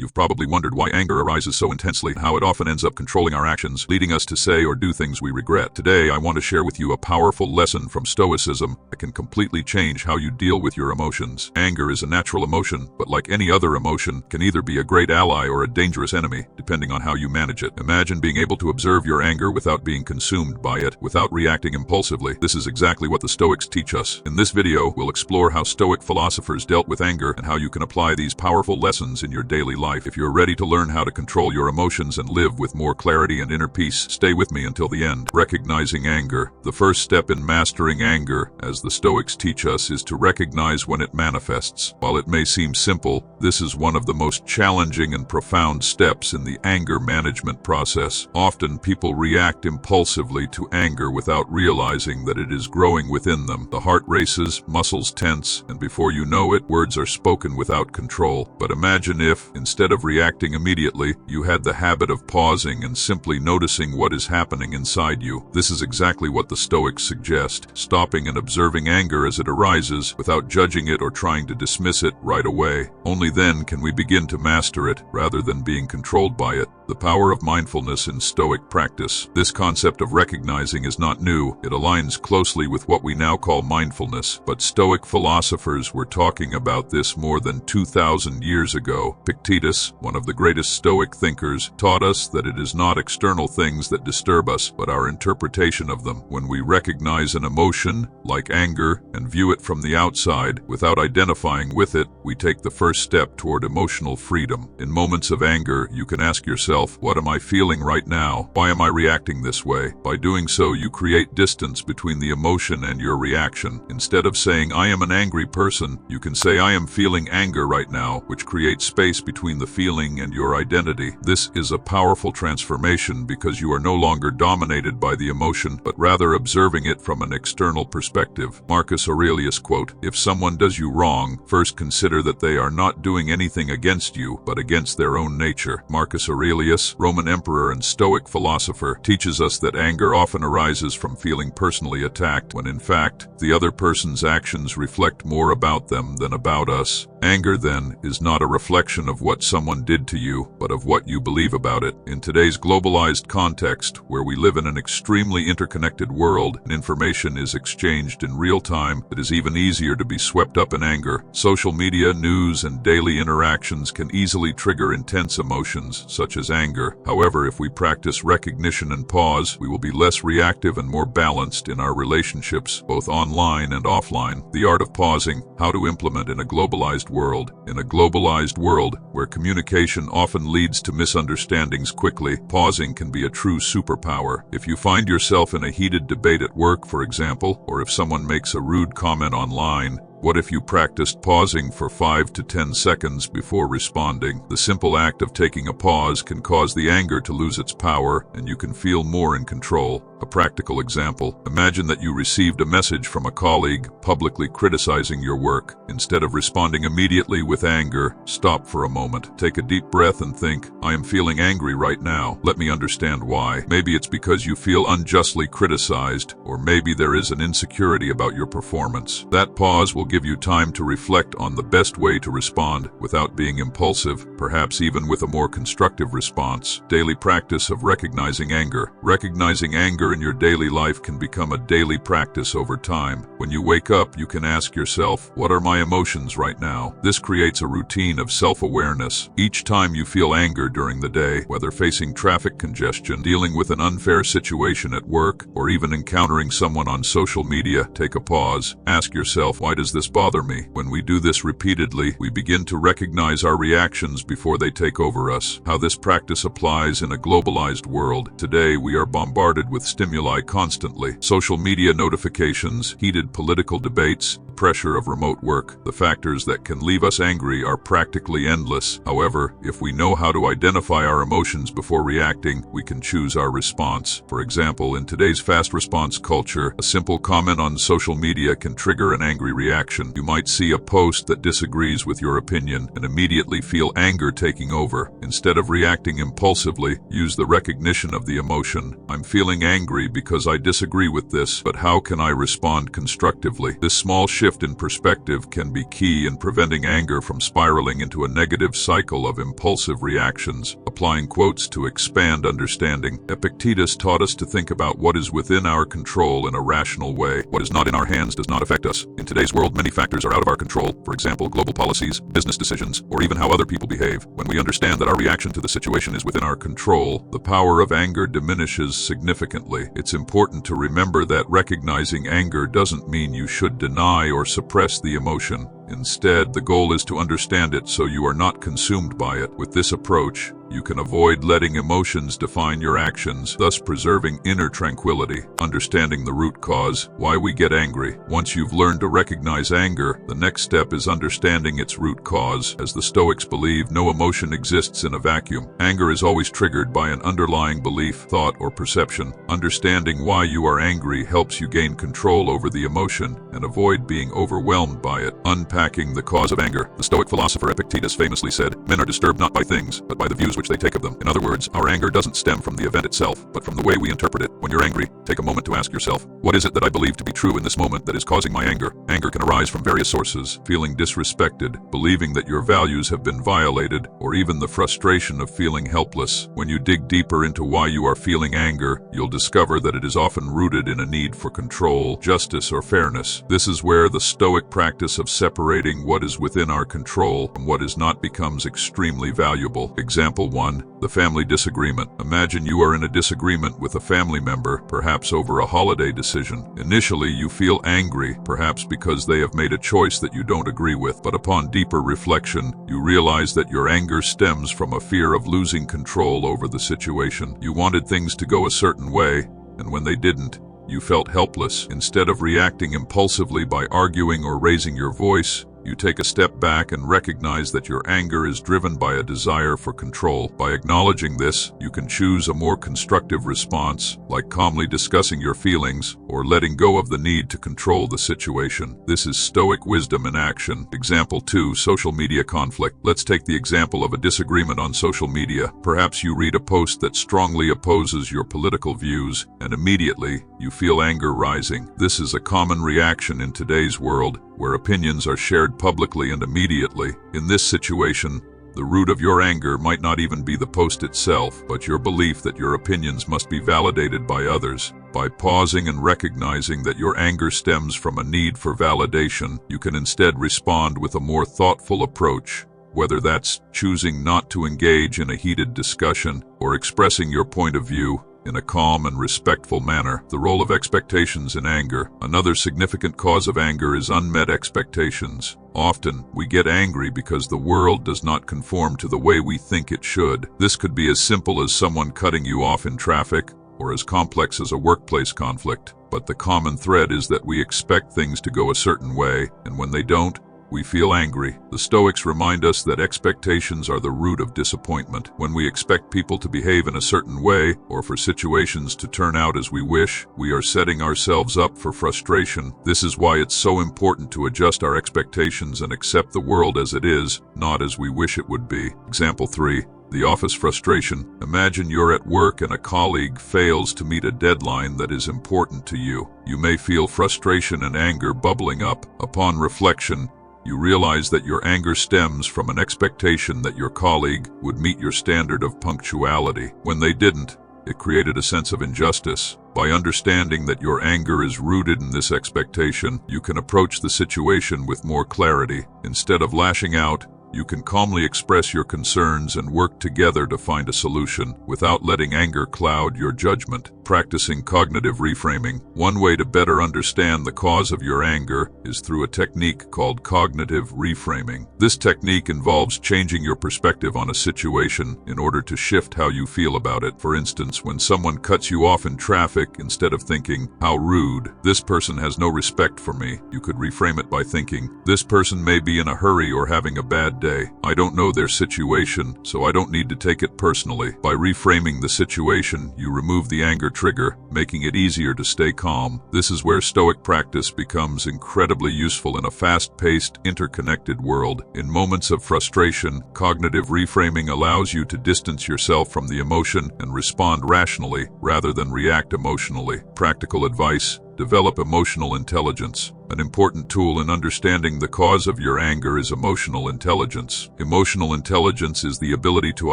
You've probably wondered why anger arises so intensely and how it often ends up controlling our actions, leading us to say or do things we regret. Today, I want to share with you a powerful lesson from Stoicism that can completely change how you deal with your emotions. Anger is a natural emotion, but like any other emotion, can either be a great ally or a dangerous enemy, depending on how you manage it. Imagine being able to observe your anger without being consumed by it, without reacting impulsively. This is exactly what the Stoics teach us. In this video, we'll explore how Stoic philosophers dealt with anger and how you can apply these powerful lessons in your daily life. If you're ready to learn how to control your emotions and live with more clarity and inner peace, stay with me until the end. Recognizing anger. The first step in mastering anger, as the Stoics teach us, is to recognize when it manifests. While it may seem simple, this is one of the most challenging and profound steps in the anger management process. Often people react impulsively to anger without realizing that it is growing within them. The heart races, muscles tense, and before you know it, words are spoken without control. But imagine if, instead of reacting immediately, you had the habit of pausing and simply noticing what is happening inside you. This is exactly what the Stoics suggest, stopping and observing anger as it arises without judging it or trying to dismiss it right away. Only then can we begin to master it, rather than being controlled by it. The power of mindfulness in Stoic practice. This concept of recognizing is not new. It aligns closely with what we now call mindfulness, but Stoic philosophers were talking about this more than 2,000 years ago. Epictetus, one of the greatest Stoic thinkers, taught us that it is not external things that disturb us, but our interpretation of them. When we recognize an emotion, like anger, and view it from the outside, without identifying with it, we take the first step toward emotional freedom. In moments of anger, you can ask yourself, what am I feeling right now? Why am I reacting this way? By doing so, you create distance between the emotion and your reaction. Instead of saying, I am an angry person, you can say, I am feeling anger right now, which creates space between the feeling and your identity. This is a powerful transformation because you are no longer dominated by the emotion, but rather observing it from an external perspective. Marcus Aurelius quote, if someone does you wrong, first consider that they are not doing anything against you, but against their own nature. Marcus Aurelius, Roman emperor and Stoic philosopher, teaches us that anger often arises from feeling personally attacked, when in fact, the other person's actions reflect more about them than about us. Anger, then, is not a reflection of what someone did to you, but of what you believe about it. In today's globalized context, where we live in an extremely interconnected world and information is exchanged in real time, it is even easier to be swept up in anger. Social media, news, and daily interactions can easily trigger intense emotions, such as anger. However, if we practice recognition and pause, we will be less reactive and more balanced in our relationships, both online and offline. The art of pausing, how to implement in a globalized world. In a globalized world, where communication often leads to misunderstandings quickly, pausing can be a true superpower. If you find yourself in a heated debate at work, for example, or if someone makes a rude comment online, what if you practiced pausing for 5 to 10 seconds before responding? The simple act of taking a pause can cause the anger to lose its power, and you can feel more in control. A practical example. Imagine that you received a message from a colleague publicly criticizing your work. Instead of responding immediately with anger, stop for a moment. Take a deep breath and think, I am feeling angry right now. Let me understand why. Maybe it's because you feel unjustly criticized, or maybe there is an insecurity about your performance. That pause will give you time to reflect on the best way to respond without being impulsive, perhaps even with a more constructive response. Daily practice of recognizing anger. Recognizing anger in your daily life can become a daily practice over time. When you wake up, you can ask yourself, what are my emotions right now? This creates a routine of self-awareness. Each time you feel anger during the day, whether facing traffic congestion, dealing with an unfair situation at work, or even encountering someone on social media, take a pause. Ask yourself, why does this bother me? When we do this repeatedly, we begin to recognize our reactions before they take over us. How this practice applies in a globalized world. Today, we are bombarded with stimuli constantly. Social media notifications, heated political debates, pressure of remote work. The factors that can leave us angry are practically endless. However, if we know how to identify our emotions before reacting, we can choose our response. For example, in today's fast response culture, a simple comment on social media can trigger an angry reaction. You might see a post that disagrees with your opinion and immediately feel anger taking over. Instead of reacting impulsively, use the recognition of the emotion. I'm feeling angry angry because I disagree with this, but how can I respond constructively? This small shift in perspective can be key in preventing anger from spiraling into a negative cycle of impulsive reactions. Applying quotes to expand understanding. Epictetus taught us to think about what is within our control in a rational way. What is not in our hands does not affect us. In today's world, many factors are out of our control. For example, global policies, business decisions, or even how other people behave. When we understand that our reaction to the situation is within our control, the power of anger diminishes significantly. It's important to remember that recognizing anger doesn't mean you should deny or suppress the emotion. Instead, the goal is to understand it so you are not consumed by it. With this approach, you can avoid letting emotions define your actions, thus preserving inner tranquility. Understanding the root cause, why we get angry. Once you've learned to recognize anger, the next step is understanding its root cause. As the Stoics believe, no emotion exists in a vacuum. Anger is always triggered by an underlying belief, thought, or perception. Understanding why you are angry helps you gain control over the emotion and avoid being overwhelmed by it. Unpacking the cause of anger. The Stoic philosopher Epictetus famously said, "Men are disturbed not by things, but by the views which they take of them." In other words, our anger doesn't stem from the event itself, but from the way we interpret it. When you're angry, take a moment to ask yourself, what is it that I believe to be true in this moment that is causing my anger? Anger can arise from various sources: feeling disrespected, believing that your values have been violated, or even the frustration of feeling helpless. When you dig deeper into why you are feeling anger, you'll discover that it is often rooted in a need for control, justice, or fairness. This is where the Stoic practice of separating what is within our control from what is not becomes extremely valuable. Example 1. The family disagreement. Imagine you are in a disagreement with a family member, perhaps over a holiday decision. Initially, you feel angry, perhaps because they have made a choice that you don't agree with, but upon deeper reflection, you realize that your anger stems from a fear of losing control over the situation. You wanted things to go a certain way, and when they didn't, you felt helpless. Instead of reacting impulsively by arguing or raising your voice, you take a step back and recognize that your anger is driven by a desire for control. By acknowledging this, you can choose a more constructive response, like calmly discussing your feelings or letting go of the need to control the situation. This is Stoic wisdom in action. Example 2. Social media conflict. Let's take the example of a disagreement on social media. Perhaps you read a post that strongly opposes your political views, and immediately you feel anger rising. This is a common reaction in today's world, where opinions are shared publicly and immediately. In this situation, the root of your anger might not even be the post itself, but your belief that your opinions must be validated by others. By pausing and recognizing that your anger stems from a need for validation, you can instead respond with a more thoughtful approach, whether that's choosing not to engage in a heated discussion or expressing your point of view in a calm and respectful manner. The role of expectations in anger. Another significant cause of anger is unmet expectations. Often, we get angry because the world does not conform to the way we think it should. This could be as simple as someone cutting you off in traffic, or as complex as a workplace conflict. But the common thread is that we expect things to go a certain way, and when they don't, we feel angry. The Stoics remind us that expectations are the root of disappointment. When we expect people to behave in a certain way, or for situations to turn out as we wish, we are setting ourselves up for frustration. This is why it's so important to adjust our expectations and accept the world as it is, not as we wish it would be. Example 3. The office frustration. Imagine you're at work and a colleague fails to meet a deadline that is important to you. You may feel frustration and anger bubbling up. Upon reflection, you realize that your anger stems from an expectation that your colleague would meet your standard of punctuality. When they didn't, it created a sense of injustice. By understanding that your anger is rooted in this expectation, you can approach the situation with more clarity. Instead of lashing out, you can calmly express your concerns and work together to find a solution without letting anger cloud your judgment. Practicing cognitive reframing. One way to better understand the cause of your anger is through a technique called cognitive reframing. This technique involves changing your perspective on a situation in order to shift how you feel about it. For instance, when someone cuts you off in traffic, instead of thinking, "How rude, this person has no respect for me," you could reframe it by thinking, "This person may be in a hurry or having a bad that day. I don't know their situation, so I don't need to take it personally. By reframing the situation, you remove the anger trigger, making it easier to stay calm. This is where Stoic practice becomes incredibly useful in a fast-paced, interconnected world. In moments of frustration, cognitive reframing allows you to distance yourself from the emotion and respond rationally rather than react emotionally. Practical advice: develop emotional intelligence. An important tool in understanding the cause of your anger is emotional intelligence. Emotional intelligence is the ability to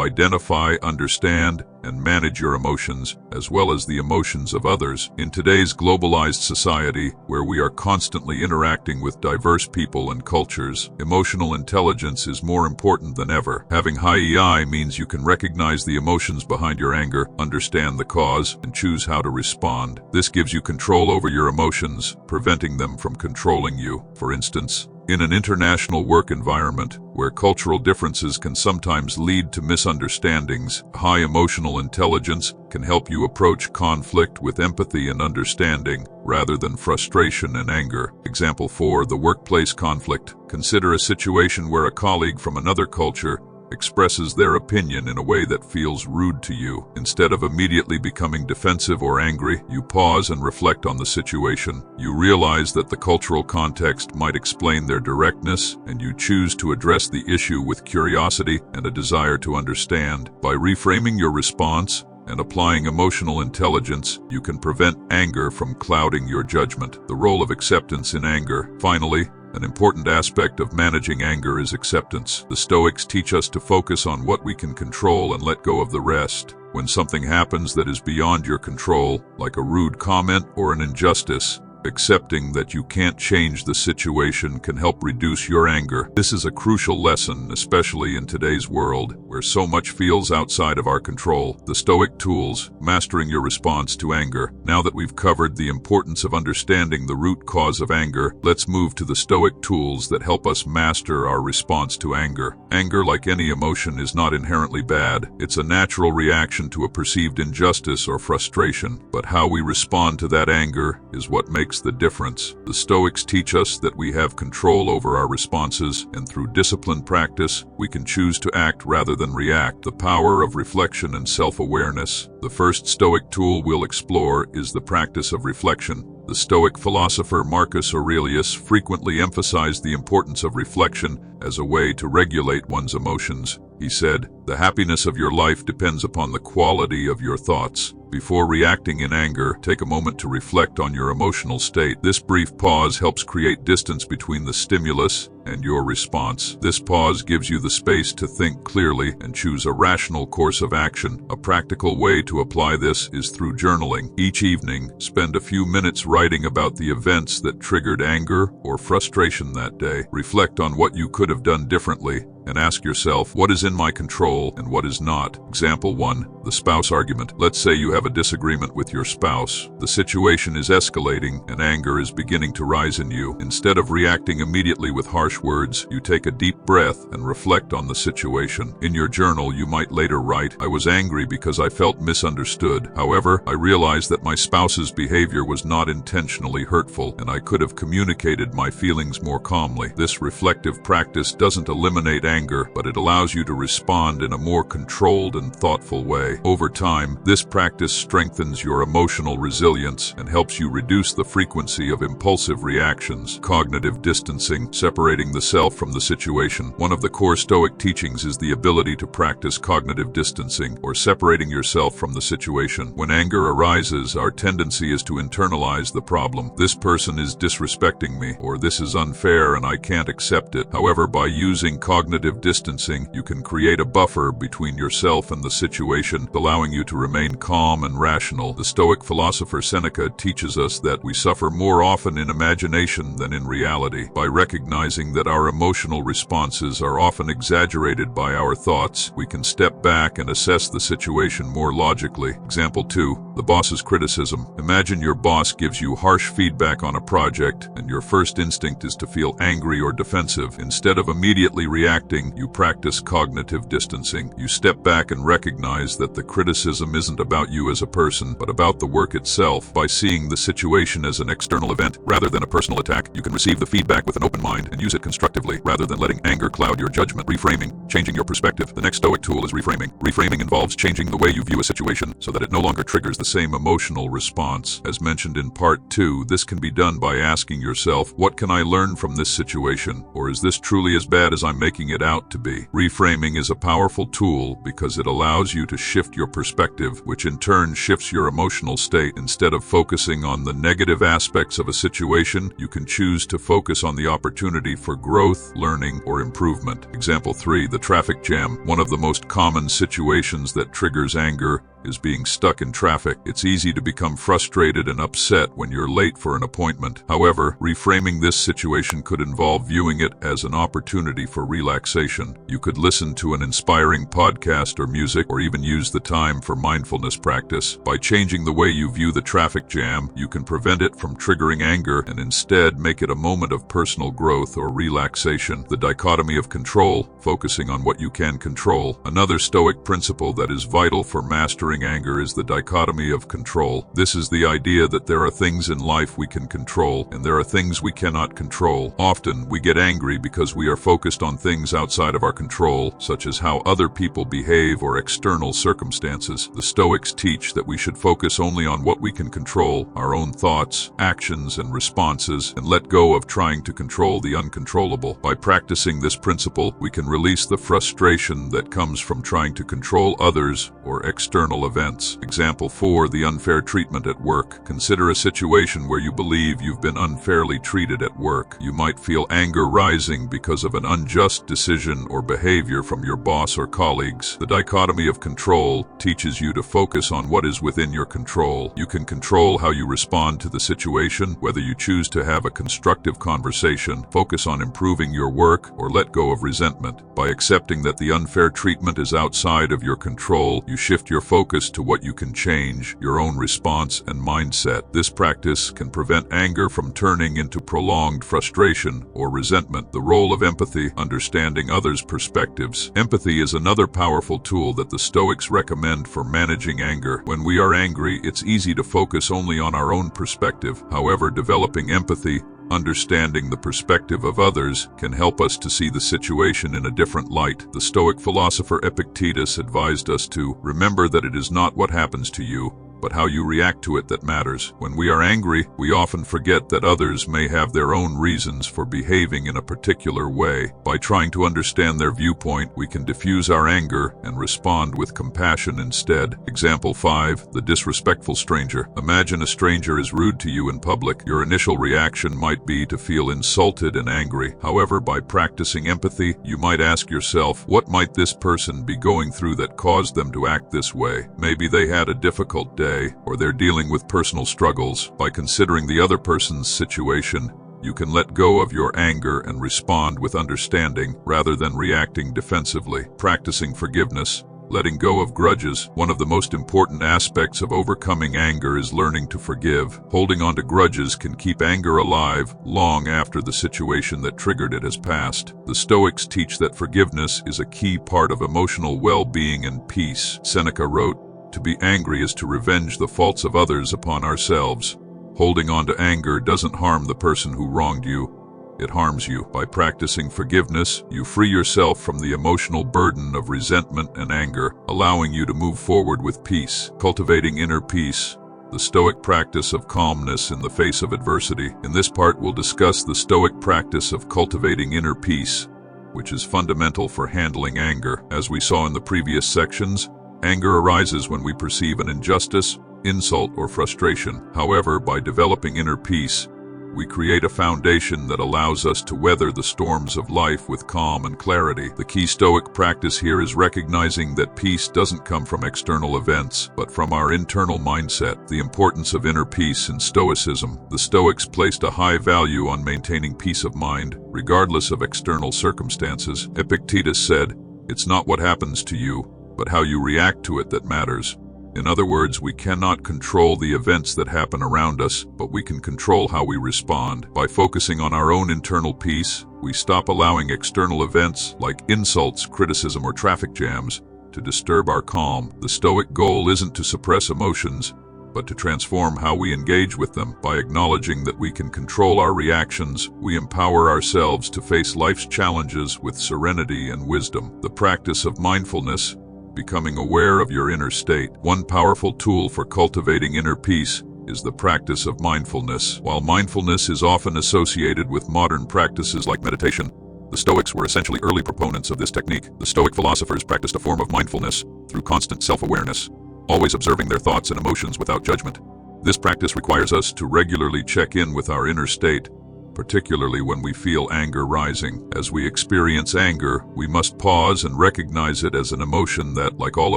identify, understand, and manage your emotions, as well as the emotions of others. In today's globalized society, where we are constantly interacting with diverse people and cultures, emotional intelligence is more important than ever. Having high EI means you can recognize the emotions behind your anger, understand the cause, and choose how to respond. This gives you control over your emotions, preventing them from controlling you. For instance, in an international work environment where cultural differences can sometimes lead to misunderstandings, high emotional intelligence can help you approach conflict with empathy and understanding rather than frustration and anger. Example 4, the workplace conflict. Consider a situation where a colleague from another culture expresses their opinion in a way that feels rude to you. Instead of immediately becoming defensive or angry, you pause and reflect on the situation. You realize that the cultural context might explain their directness, and you choose to address the issue with curiosity and a desire to understand. By reframing your response and applying emotional intelligence, you can prevent anger from clouding your judgment. The role of acceptance in anger. Finally, an important aspect of managing anger is acceptance. The Stoics teach us to focus on what we can control and let go of the rest. When something happens that is beyond your control, like a rude comment or an injustice, accepting that you can't change the situation can help reduce your anger. This is a crucial lesson, especially in today's world, where so much feels outside of our control. The Stoic tools, mastering your response to anger. Now that we've covered the importance of understanding the root cause of anger, let's move to the Stoic tools that help us master our response to anger. Anger, like any emotion, is not inherently bad. It's a natural reaction to a perceived injustice or frustration. But how we respond to that anger is what makes the difference. The Stoics teach us that we have control over our responses, and through disciplined practice, we can choose to act rather than react. The power of reflection and self-awareness. The first Stoic tool we'll explore is the practice of reflection. The Stoic philosopher Marcus Aurelius frequently emphasized the importance of reflection as a way to regulate one's emotions. He said, "The happiness of your life depends upon the quality of your thoughts." Before reacting in anger, take a moment to reflect on your emotional state. This brief pause helps create distance between the stimulus and your response. This pause gives you the space to think clearly and choose a rational course of action. A practical way to apply this is through journaling. Each evening, spend a few minutes writing about the events that triggered anger or frustration that day. Reflect on what you could have done differently and ask yourself, what is in my control and what is not? Example 1, the spouse argument. Let's say you have a disagreement with your spouse. The situation is escalating and anger is beginning to rise in you. Instead of reacting immediately with harsh words, you take a deep breath and reflect on the situation. In your journal, you might later write, "I was angry because I felt misunderstood. However, I realized that my spouse's behavior was not intentionally hurtful, and I could have communicated my feelings more calmly." This reflective practice doesn't eliminate anger, but it allows you to respond in a more controlled and thoughtful way. Over time, this practice strengthens your emotional resilience and helps you reduce the frequency of impulsive reactions. Cognitive distancing, separating the self from the situation. One of the core Stoic teachings is the ability to practice cognitive distancing, or separating yourself from the situation. When anger arises, our tendency is to internalize the problem. This person is disrespecting me, or this is unfair and I can't accept it. However, by using cognitive distancing, you can create a buffer between yourself and the situation, allowing you to remain calm and rational. The Stoic philosopher Seneca teaches us that we suffer more often in imagination than in reality. By recognizing that our emotional responses are often exaggerated by our thoughts, we can step back and assess the situation more logically. Example 2, The boss's criticism. Imagine your boss gives you harsh feedback on a project, and your first instinct is to feel angry or defensive. Instead of immediately reacting, you practice cognitive distancing. You step back and recognize that the criticism isn't about you as a person, but about the work itself. By seeing the situation as an external event rather than a personal attack, you can receive the feedback with an open mind and use it constructively rather than letting anger cloud your judgment. Reframing, changing your perspective. The next Stoic tool is reframing. Reframing involves changing the way you view a situation so that it no longer triggers the same emotional response. As mentioned in part 2, this can be done by asking yourself, what can I learn from this situation? Or is this truly as bad as I'm making it out to be? Reframing is a powerful tool because it allows you to shift your perspective, which in turn shifts your emotional state. Instead of focusing on the negative aspects of a situation, you can choose to focus on the opportunity for growth, learning, or improvement. Example 3, the traffic jam. One of the most common situations that triggers anger is being stuck in traffic. It's easy to become frustrated and upset when you're late for an appointment. However, reframing this situation could involve viewing it as an opportunity for relaxation. You could listen to an inspiring podcast or music, or even use the time for mindfulness practice. By changing the way you view the traffic jam, you can prevent it from triggering anger and instead make it a moment of personal growth or relaxation. The dichotomy of control, focusing on what you can control. Another Stoic principle that is vital for mastering anger is the dichotomy of control. This is the idea that there are things in life we can control and there are things we cannot control. Often, we get angry because we are focused on things outside of our control, such as how other people behave or external circumstances. The Stoics teach that we should focus only on what we can control, our own thoughts, actions, and responses, and let go of trying to control the uncontrollable. By practicing this principle, we can release the frustration that comes from trying to control others or external events. Example 4, the unfair treatment at work. Consider a situation where you believe you've been unfairly treated at work. You might feel anger rising because of an unjust decision or behavior from your boss or colleagues. The dichotomy of control teaches you to focus on what is within your control. You can control how you respond to the situation, whether you choose to have a constructive conversation, focus on improving your work, or let go of resentment. By accepting that the unfair treatment is outside of your control, you shift your focus to what you can change, your own response and mindset. This practice can prevent anger from turning into prolonged frustration or resentment. The role of empathy, understanding others' perspectives. Empathy is another powerful tool that the Stoics recommend for managing anger. When we are angry, it's easy to focus only on our own perspective. However, developing empathy, understanding the perspective of others, can help us to see the situation in a different light. The Stoic philosopher Epictetus advised us to remember that it is not what happens to you, but how you react to it that matters. When we are angry, we often forget that others may have their own reasons for behaving in a particular way. By trying to understand their viewpoint, we can diffuse our anger and respond with compassion instead. Example 5, the disrespectful stranger. Imagine a stranger is rude to you in public. Your initial reaction might be to feel insulted and angry. However, by practicing empathy, you might ask yourself, what might this person be going through that caused them to act this way? Maybe they had a difficult day, or they're dealing with personal struggles. By considering the other person's situation, you can let go of your anger and respond with understanding rather than reacting defensively. Practicing forgiveness. Letting go of grudges. One of the most important aspects of overcoming anger is learning to forgive. Holding on to grudges can keep anger alive long after the situation that triggered it has passed. The Stoics teach that forgiveness is a key part of emotional well-being and peace. Seneca wrote, "To be angry is to revenge the faults of others upon ourselves." Holding on to anger doesn't harm the person who wronged you. It harms you. By practicing forgiveness, you free yourself from the emotional burden of resentment and anger, allowing you to move forward with peace. Cultivating inner peace. The Stoic practice of calmness in the face of adversity. In this part, we'll discuss the Stoic practice of cultivating inner peace, which is fundamental for handling anger. As we saw in the previous sections, anger arises when we perceive an injustice, insult, or frustration. However, by developing inner peace, we create a foundation that allows us to weather the storms of life with calm and clarity. The key Stoic practice here is recognizing that peace doesn't come from external events, but from our internal mindset. The importance of inner peace in Stoicism. The Stoics placed a high value on maintaining peace of mind, regardless of external circumstances. Epictetus said, "It's not what happens to you, but how you react to it that matters." In other words, we cannot control the events that happen around us, but we can control how we respond. By focusing on our own internal peace, we stop allowing external events like insults, criticism, or traffic jams to disturb our calm. The Stoic goal isn't to suppress emotions, but to transform how we engage with them. By acknowledging that we can control our reactions, we empower ourselves to face life's challenges with serenity and wisdom. The practice of mindfulness, becoming aware of your inner state. One powerful tool for cultivating inner peace is the practice of mindfulness. While mindfulness is often associated with modern practices like meditation, the Stoics were essentially early proponents of this technique. The Stoic philosophers practiced a form of mindfulness through constant self-awareness, always observing their thoughts and emotions without judgment. This practice requires us to regularly check in with our inner state, particularly when we feel anger rising. As we experience anger, we must pause and recognize it as an emotion that, like all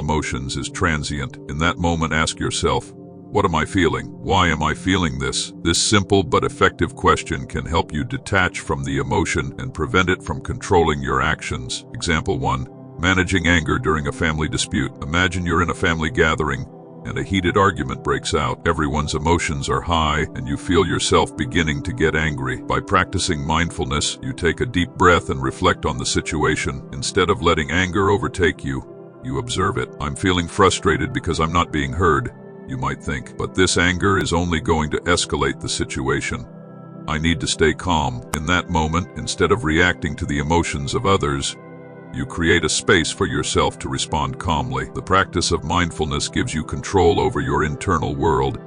emotions, is transient. In that moment, ask yourself, what am I feeling? Why am I feeling this? This simple but effective question can help you detach from the emotion and prevent it from controlling your actions. Example 1. Managing anger during a family dispute. Imagine you're in a family gathering and a heated argument breaks out. Everyone's emotions are high and you feel yourself beginning to get angry. By practicing mindfulness, you take a deep breath and reflect on the situation. Instead of letting anger overtake you, you observe it. I'm feeling frustrated because I'm not being heard, you might think, but this anger is only going to escalate the situation. I need to stay calm. In that moment, instead of reacting to the emotions of others, you create a space for yourself to respond calmly. The practice of mindfulness gives you control over your internal world,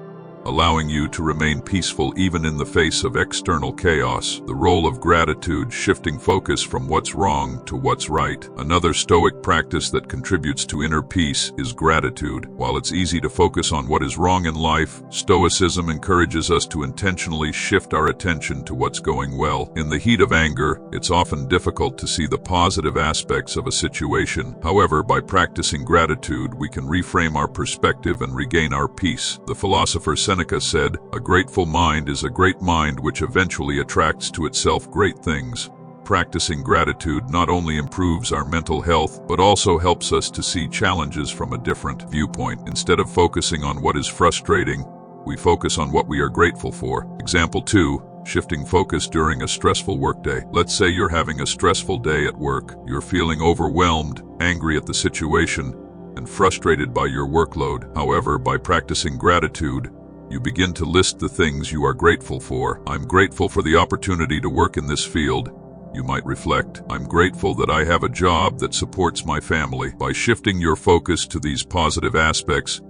allowing you to remain peaceful even in the face of external chaos. The role of gratitude, shifting focus from what's wrong to what's right. Another Stoic practice that contributes to inner peace is gratitude. While it's easy to focus on what is wrong in life, Stoicism encourages us to intentionally shift our attention to what's going well. In the heat of anger, it's often difficult to see the positive aspects of a situation. However, by practicing gratitude, we can reframe our perspective and regain our peace. The philosopher Seneca said, "A grateful mind is a great mind which eventually attracts to itself great things." Practicing gratitude not only improves our mental health, but also helps us to see challenges from a different viewpoint. Instead of focusing on what is frustrating, we focus on what we are grateful for. Example 2. Shifting focus during a stressful workday. Let's say you're having a stressful day at work. You're feeling overwhelmed, angry at the situation, and frustrated by your workload. However, by practicing gratitude, you begin to list the things you are grateful for. I'm grateful for the opportunity to work in this field. You might reflect, I'm grateful that I have a job that supports my family. By shifting your focus to these positive aspects,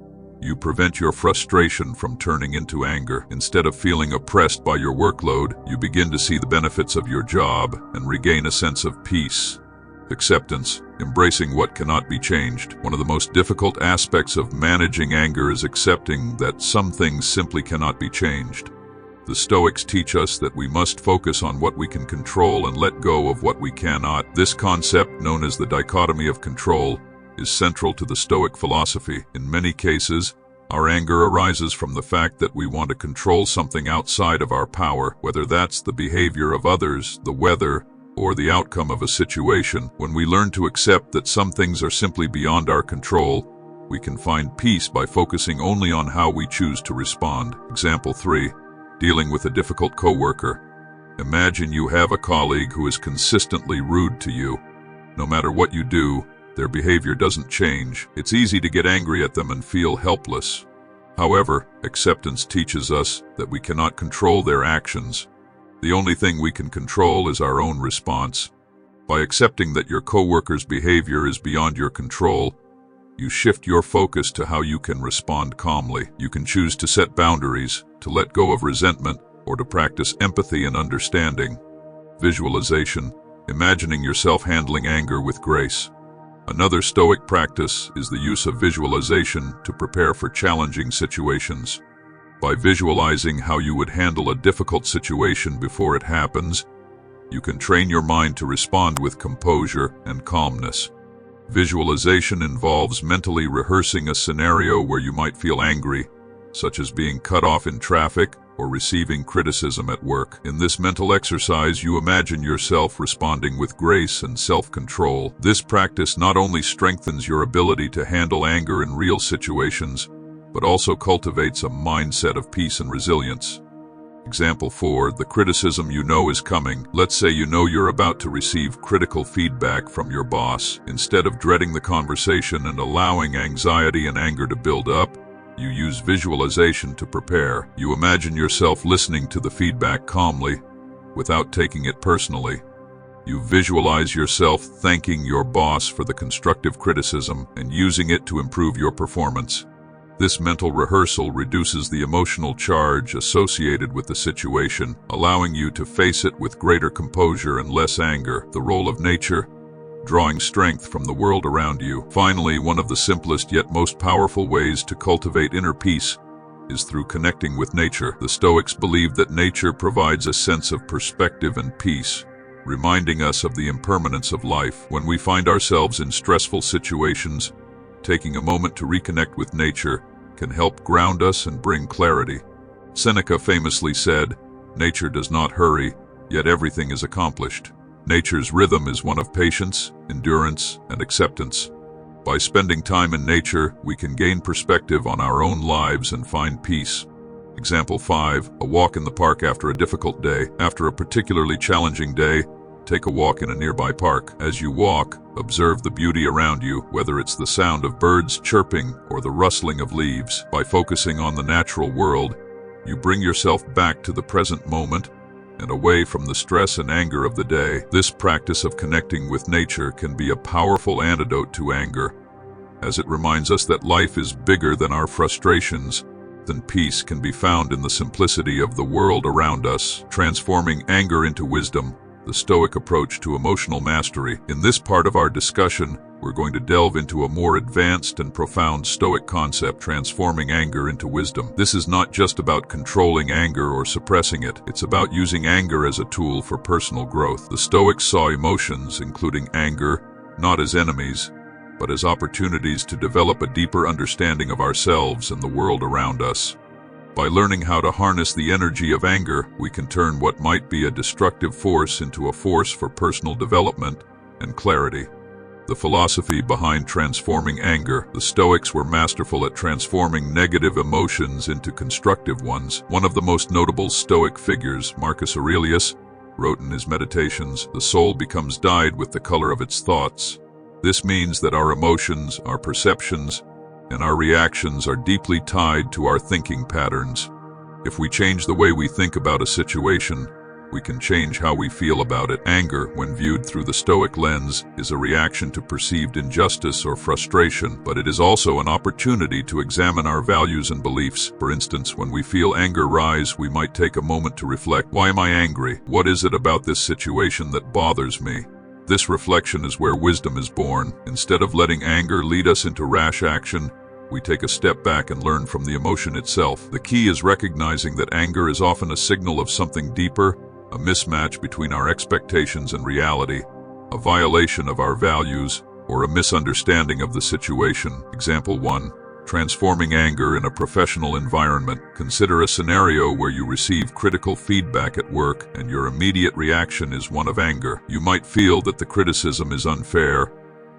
you prevent your frustration from turning into anger. Instead of feeling oppressed by your workload, you begin to see the benefits of your job and regain a sense of peace. Acceptance, embracing what cannot be changed. One of the most difficult aspects of managing anger is accepting that some things simply cannot be changed. The Stoics teach us that we must focus on what we can control and let go of what we cannot. This concept, known as the dichotomy of control, is central to the Stoic philosophy. In many cases, our anger arises from the fact that we want to control something outside of our power, whether that's the behavior of others, the weather, or the outcome of a situation. When we learn to accept that some things are simply beyond our control, we can find peace by focusing only on how we choose to respond. Example 3. Dealing with a difficult coworker. Imagine you have a colleague who is consistently rude to you. No matter what you do, their behavior doesn't change. It's easy to get angry at them and feel helpless. However, acceptance teaches us that we cannot control their actions. The only thing we can control is our own response. By accepting that your coworker's behavior is beyond your control, you shift your focus to how you can respond calmly. You can choose to set boundaries, to let go of resentment, or to practice empathy and understanding. Visualization, imagining yourself handling anger with grace. Another Stoic practice is the use of visualization to prepare for challenging situations. By visualizing how you would handle a difficult situation before it happens, you can train your mind to respond with composure and calmness. Visualization involves mentally rehearsing a scenario where you might feel angry, such as being cut off in traffic or receiving criticism at work. In this mental exercise, you imagine yourself responding with grace and self-control. This practice not only strengthens your ability to handle anger in real situations, but also cultivates a mindset of peace and resilience. Example 4. The criticism you know is coming. Let's say you know you're about to receive critical feedback from your boss. Instead of dreading the conversation and allowing anxiety and anger to build up, you use visualization to prepare. You imagine yourself listening to the feedback calmly, without taking it personally. You visualize yourself thanking your boss for the constructive criticism and using it to improve your performance. This mental rehearsal reduces the emotional charge associated with the situation, allowing you to face it with greater composure and less anger. The role of nature, drawing strength from the world around you. Finally, one of the simplest yet most powerful ways to cultivate inner peace is through connecting with nature. The Stoics believed that nature provides a sense of perspective and peace, reminding us of the impermanence of life. When we find ourselves in stressful situations, taking a moment to reconnect with nature can help ground us and bring clarity. Seneca famously said, "Nature does not hurry, yet everything is accomplished." Nature's rhythm is one of patience, endurance, and acceptance. By spending time in nature, we can gain perspective on our own lives and find peace. Example 5. A walk in the park after a difficult day. After a particularly challenging day, take a walk in a nearby park. As you walk, observe the beauty around you, whether it's the sound of birds chirping or the rustling of leaves. By focusing on the natural world, you bring yourself back to the present moment and away from the stress and anger of the day. This practice of connecting with nature can be a powerful antidote to anger, as it reminds us that life is bigger than our frustrations. Then peace can be found in the simplicity of the world around us. Transforming anger into wisdom, the Stoic approach to emotional mastery. In this part of our discussion, we're going to delve into a more advanced and profound Stoic concept, transforming anger into wisdom. This is not just about controlling anger or suppressing it. It's about using anger as a tool for personal growth. The Stoics saw emotions, including anger, not as enemies, but as opportunities to develop a deeper understanding of ourselves and the world around us. By learning how to harness the energy of anger, we can turn what might be a destructive force into a force for personal development and clarity. The philosophy behind transforming anger. The Stoics were masterful at transforming negative emotions into constructive ones. One of the most notable Stoic figures, Marcus Aurelius, wrote in his Meditations, "The soul becomes dyed with the color of its thoughts." This means that our emotions, our perceptions, and our reactions are deeply tied to our thinking patterns. If we change the way we think about a situation, we can change how we feel about it. Anger, when viewed through the Stoic lens, is a reaction to perceived injustice or frustration, but it is also an opportunity to examine our values and beliefs. For instance, when we feel anger rise, we might take a moment to reflect, why am I angry? What is it about this situation that bothers me? This reflection is where wisdom is born. Instead of letting anger lead us into rash action, we take a step back and learn from the emotion itself. The key is recognizing that anger is often a signal of something deeper, a mismatch between our expectations and reality, a violation of our values, or a misunderstanding of the situation. Example 1. Transforming anger in a professional environment. Consider a scenario where you receive critical feedback at work and your immediate reaction is one of anger. You might feel that the criticism is unfair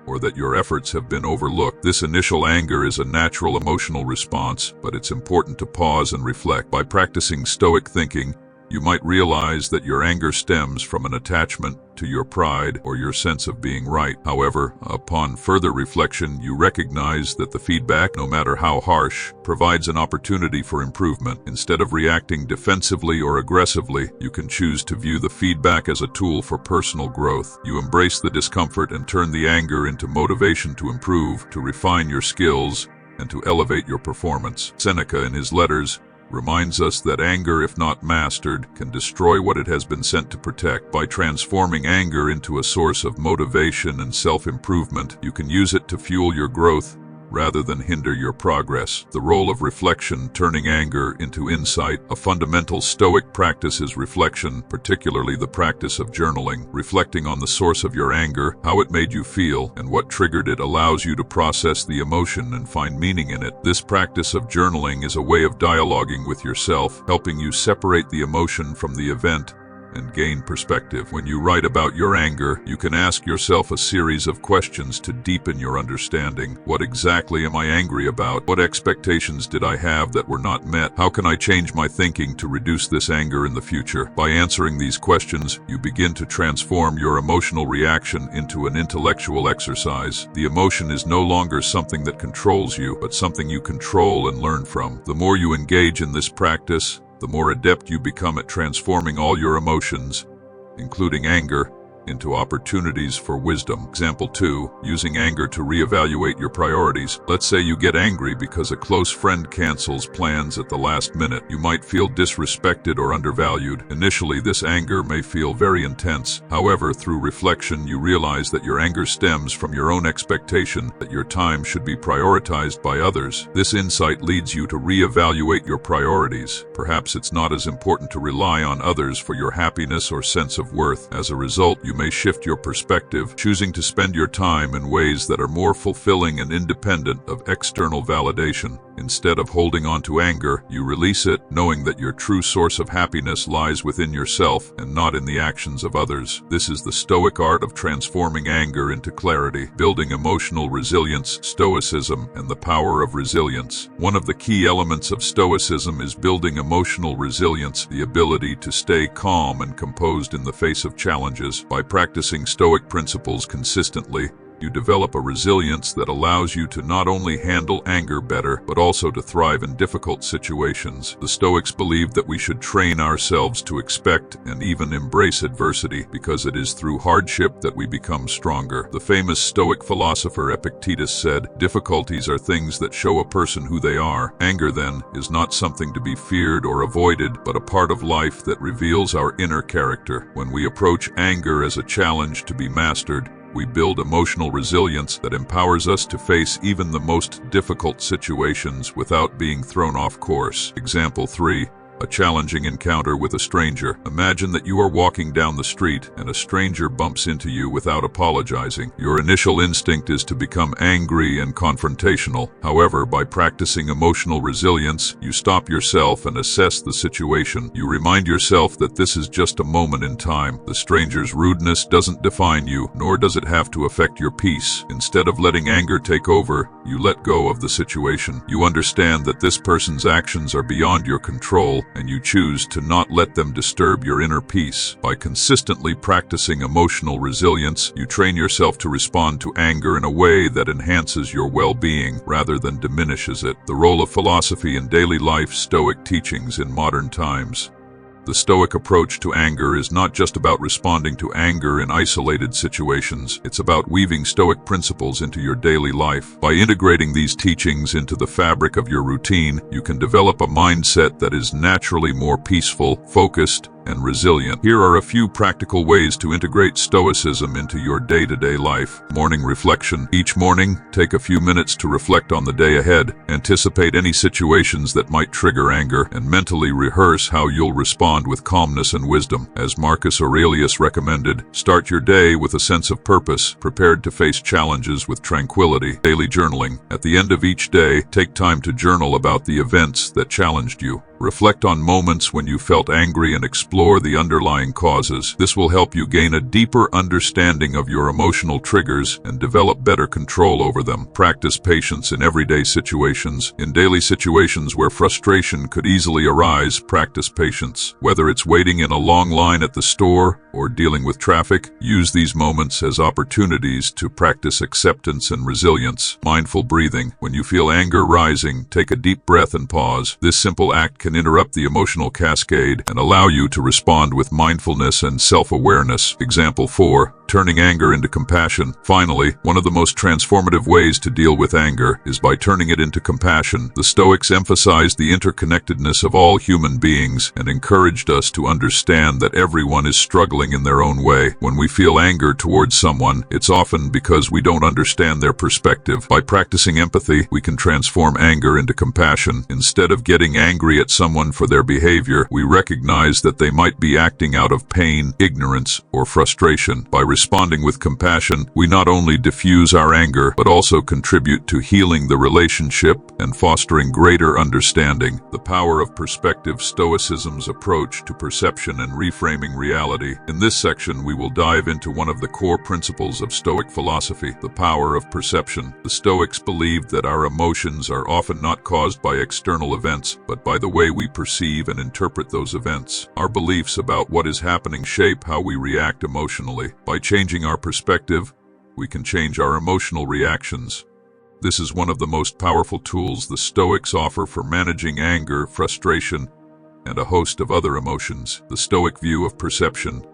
or that your efforts have been overlooked. This initial anger is a natural emotional response, but it's important to pause and reflect. By practicing Stoic thinking, you might realize that your anger stems from an attachment to your pride or your sense of being right. However, upon further reflection, you recognize that the feedback, no matter how harsh, provides an opportunity for improvement. Instead of reacting defensively or aggressively, you can choose to view the feedback as a tool for personal growth. You embrace the discomfort and turn the anger into motivation to improve, to refine your skills, and to elevate your performance. Seneca, in his letters, reminds us that anger, if not mastered, can destroy what it has been sent to protect. By transforming anger into a source of motivation and self-improvement, you can use it to fuel your growth rather than hinder your progress. The role of reflection, turning anger into insight. A fundamental Stoic practice is reflection, particularly the practice of journaling. Reflecting on the source of your anger, how it made you feel, and what triggered it allows you to process the emotion and find meaning in it. This practice of journaling is a way of dialoguing with yourself, helping you separate the emotion from the event and gain perspective. When you write about your anger, you can ask yourself a series of questions to deepen your understanding. What exactly am I angry about? What expectations did I have that were not met? How can I change my thinking to reduce this anger in the future? By answering these questions, you begin to transform your emotional reaction into an intellectual exercise. The emotion is no longer something that controls you, but something you control and learn from. The more you engage in this practice, the more adept you become at transforming all your emotions, including anger, into opportunities for wisdom. Example 2, using anger to reevaluate your priorities. Let's say you get angry because a close friend cancels plans at the last minute. You might feel disrespected or undervalued. Initially, this anger may feel very intense. However, through reflection, you realize that your anger stems from your own expectation that your time should be prioritized by others. This insight leads you to reevaluate your priorities. Perhaps it's not as important to rely on others for your happiness or sense of worth. As a result, you may shift your perspective, choosing to spend your time in ways that are more fulfilling and independent of external validation. Instead of holding on to anger, you release it, knowing that your true source of happiness lies within yourself and not in the actions of others. This is the Stoic art of transforming anger into clarity, building emotional resilience, Stoicism, and the power of resilience. One of the key elements of Stoicism is building emotional resilience, the ability to stay calm and composed in the face of challenges. By practicing Stoic principles consistently, you develop a resilience that allows you to not only handle anger better, but also to thrive in difficult situations. The Stoics believe that we should train ourselves to expect and even embrace adversity, because it is through hardship that we become stronger. The famous Stoic philosopher Epictetus said, "Difficulties are things that show a person who they are." Anger, then, is not something to be feared or avoided, but a part of life that reveals our inner character. When we approach anger as a challenge to be mastered, we build emotional resilience that empowers us to face even the most difficult situations without being thrown off course. Example 3. A challenging encounter with a stranger. Imagine that you are walking down the street and a stranger bumps into you without apologizing. Your initial instinct is to become angry and confrontational. However, by practicing emotional resilience, you stop yourself and assess the situation. You remind yourself that this is just a moment in time. The stranger's rudeness doesn't define you, nor does it have to affect your peace. Instead of letting anger take over, you let go of the situation. You understand that this person's actions are beyond your control, and you choose to not let them disturb your inner peace. By consistently practicing emotional resilience, you train yourself to respond to anger in a way that enhances your well-being rather than diminishes it. The role of philosophy in daily life. Stoic teachings in modern times. The Stoic approach to anger is not just about responding to anger in isolated situations. It's about weaving Stoic principles into your daily life. By integrating these teachings into the fabric of your routine, you can develop a mindset that is naturally more peaceful, focused, and resilient. Here are a few practical ways to integrate Stoicism into your day-to-day life. Morning reflection. Each morning, take a few minutes to reflect on the day ahead. Anticipate any situations that might trigger anger, and mentally rehearse how you'll respond with calmness and wisdom. As Marcus Aurelius recommended, start your day with a sense of purpose, prepared to face challenges with tranquility. Daily journaling. At the end of each day, take time to journal about the events that challenged you. Reflect on moments when you felt angry and explore the underlying causes. This will help you gain a deeper understanding of your emotional triggers and develop better control over them. Practice patience in everyday situations. In daily situations where frustration could easily arise, practice patience. Whether it's waiting in a long line at the store or dealing with traffic, use these moments as opportunities to practice acceptance and resilience. Mindful breathing. When you feel anger rising, take a deep breath and pause. This simple act can interrupt the emotional cascade and allow you to respond with mindfulness and self-awareness. Example 4. Turning anger into compassion. Finally, one of the most transformative ways to deal with anger is by turning it into compassion. The Stoics emphasized the interconnectedness of all human beings and encouraged us to understand that everyone is struggling in their own way. When we feel anger towards someone, it's often because we don't understand their perspective. By practicing empathy, we can transform anger into compassion. Instead of getting angry at someone for their behavior, we recognize that they might be acting out of pain, ignorance, or frustration. By responding with compassion, we not only diffuse our anger, but also contribute to healing the relationship and fostering greater understanding. The power of perspective: Stoicism's approach to perception and reframing reality. In this section, we will dive into one of the core principles of Stoic philosophy, the power of perception. The Stoics believed that our emotions are often not caused by external events, but by the way we perceive and interpret those events. Our beliefs about what is happening shape how we react emotionally. By changing our perspective, we can change our emotional reactions. This is one of the most powerful tools the Stoics offer for managing anger, frustration, and a host of other emotions. The Stoic view of perception.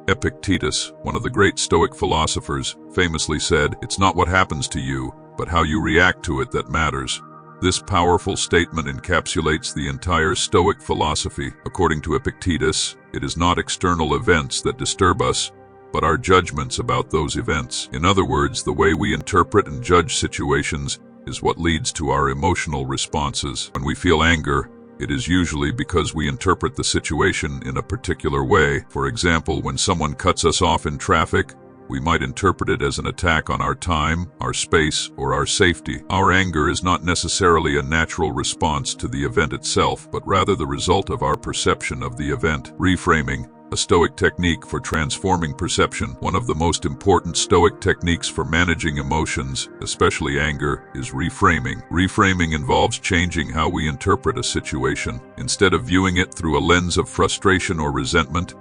Epictetus, one of the great Stoic philosophers, famously said, "It's not what happens to you, but how you react to it that matters." This powerful statement encapsulates the entire Stoic philosophy. According to Epictetus, it is not external events that disturb us, but our judgments about those events. In other words, the way we interpret and judge situations is what leads to our emotional responses. When we feel anger, it is usually because we interpret the situation in a particular way. For example, when someone cuts us off in traffic, we might interpret it as an attack on our time, our space, or our safety. Our anger is not necessarily a natural response to the event itself, but rather the result of our perception of the event. Reframing, a Stoic technique for transforming perception. One of the most important Stoic techniques for managing emotions, especially anger, is reframing. Reframing involves changing how we interpret a situation. Instead of viewing it through a lens of frustration or resentment,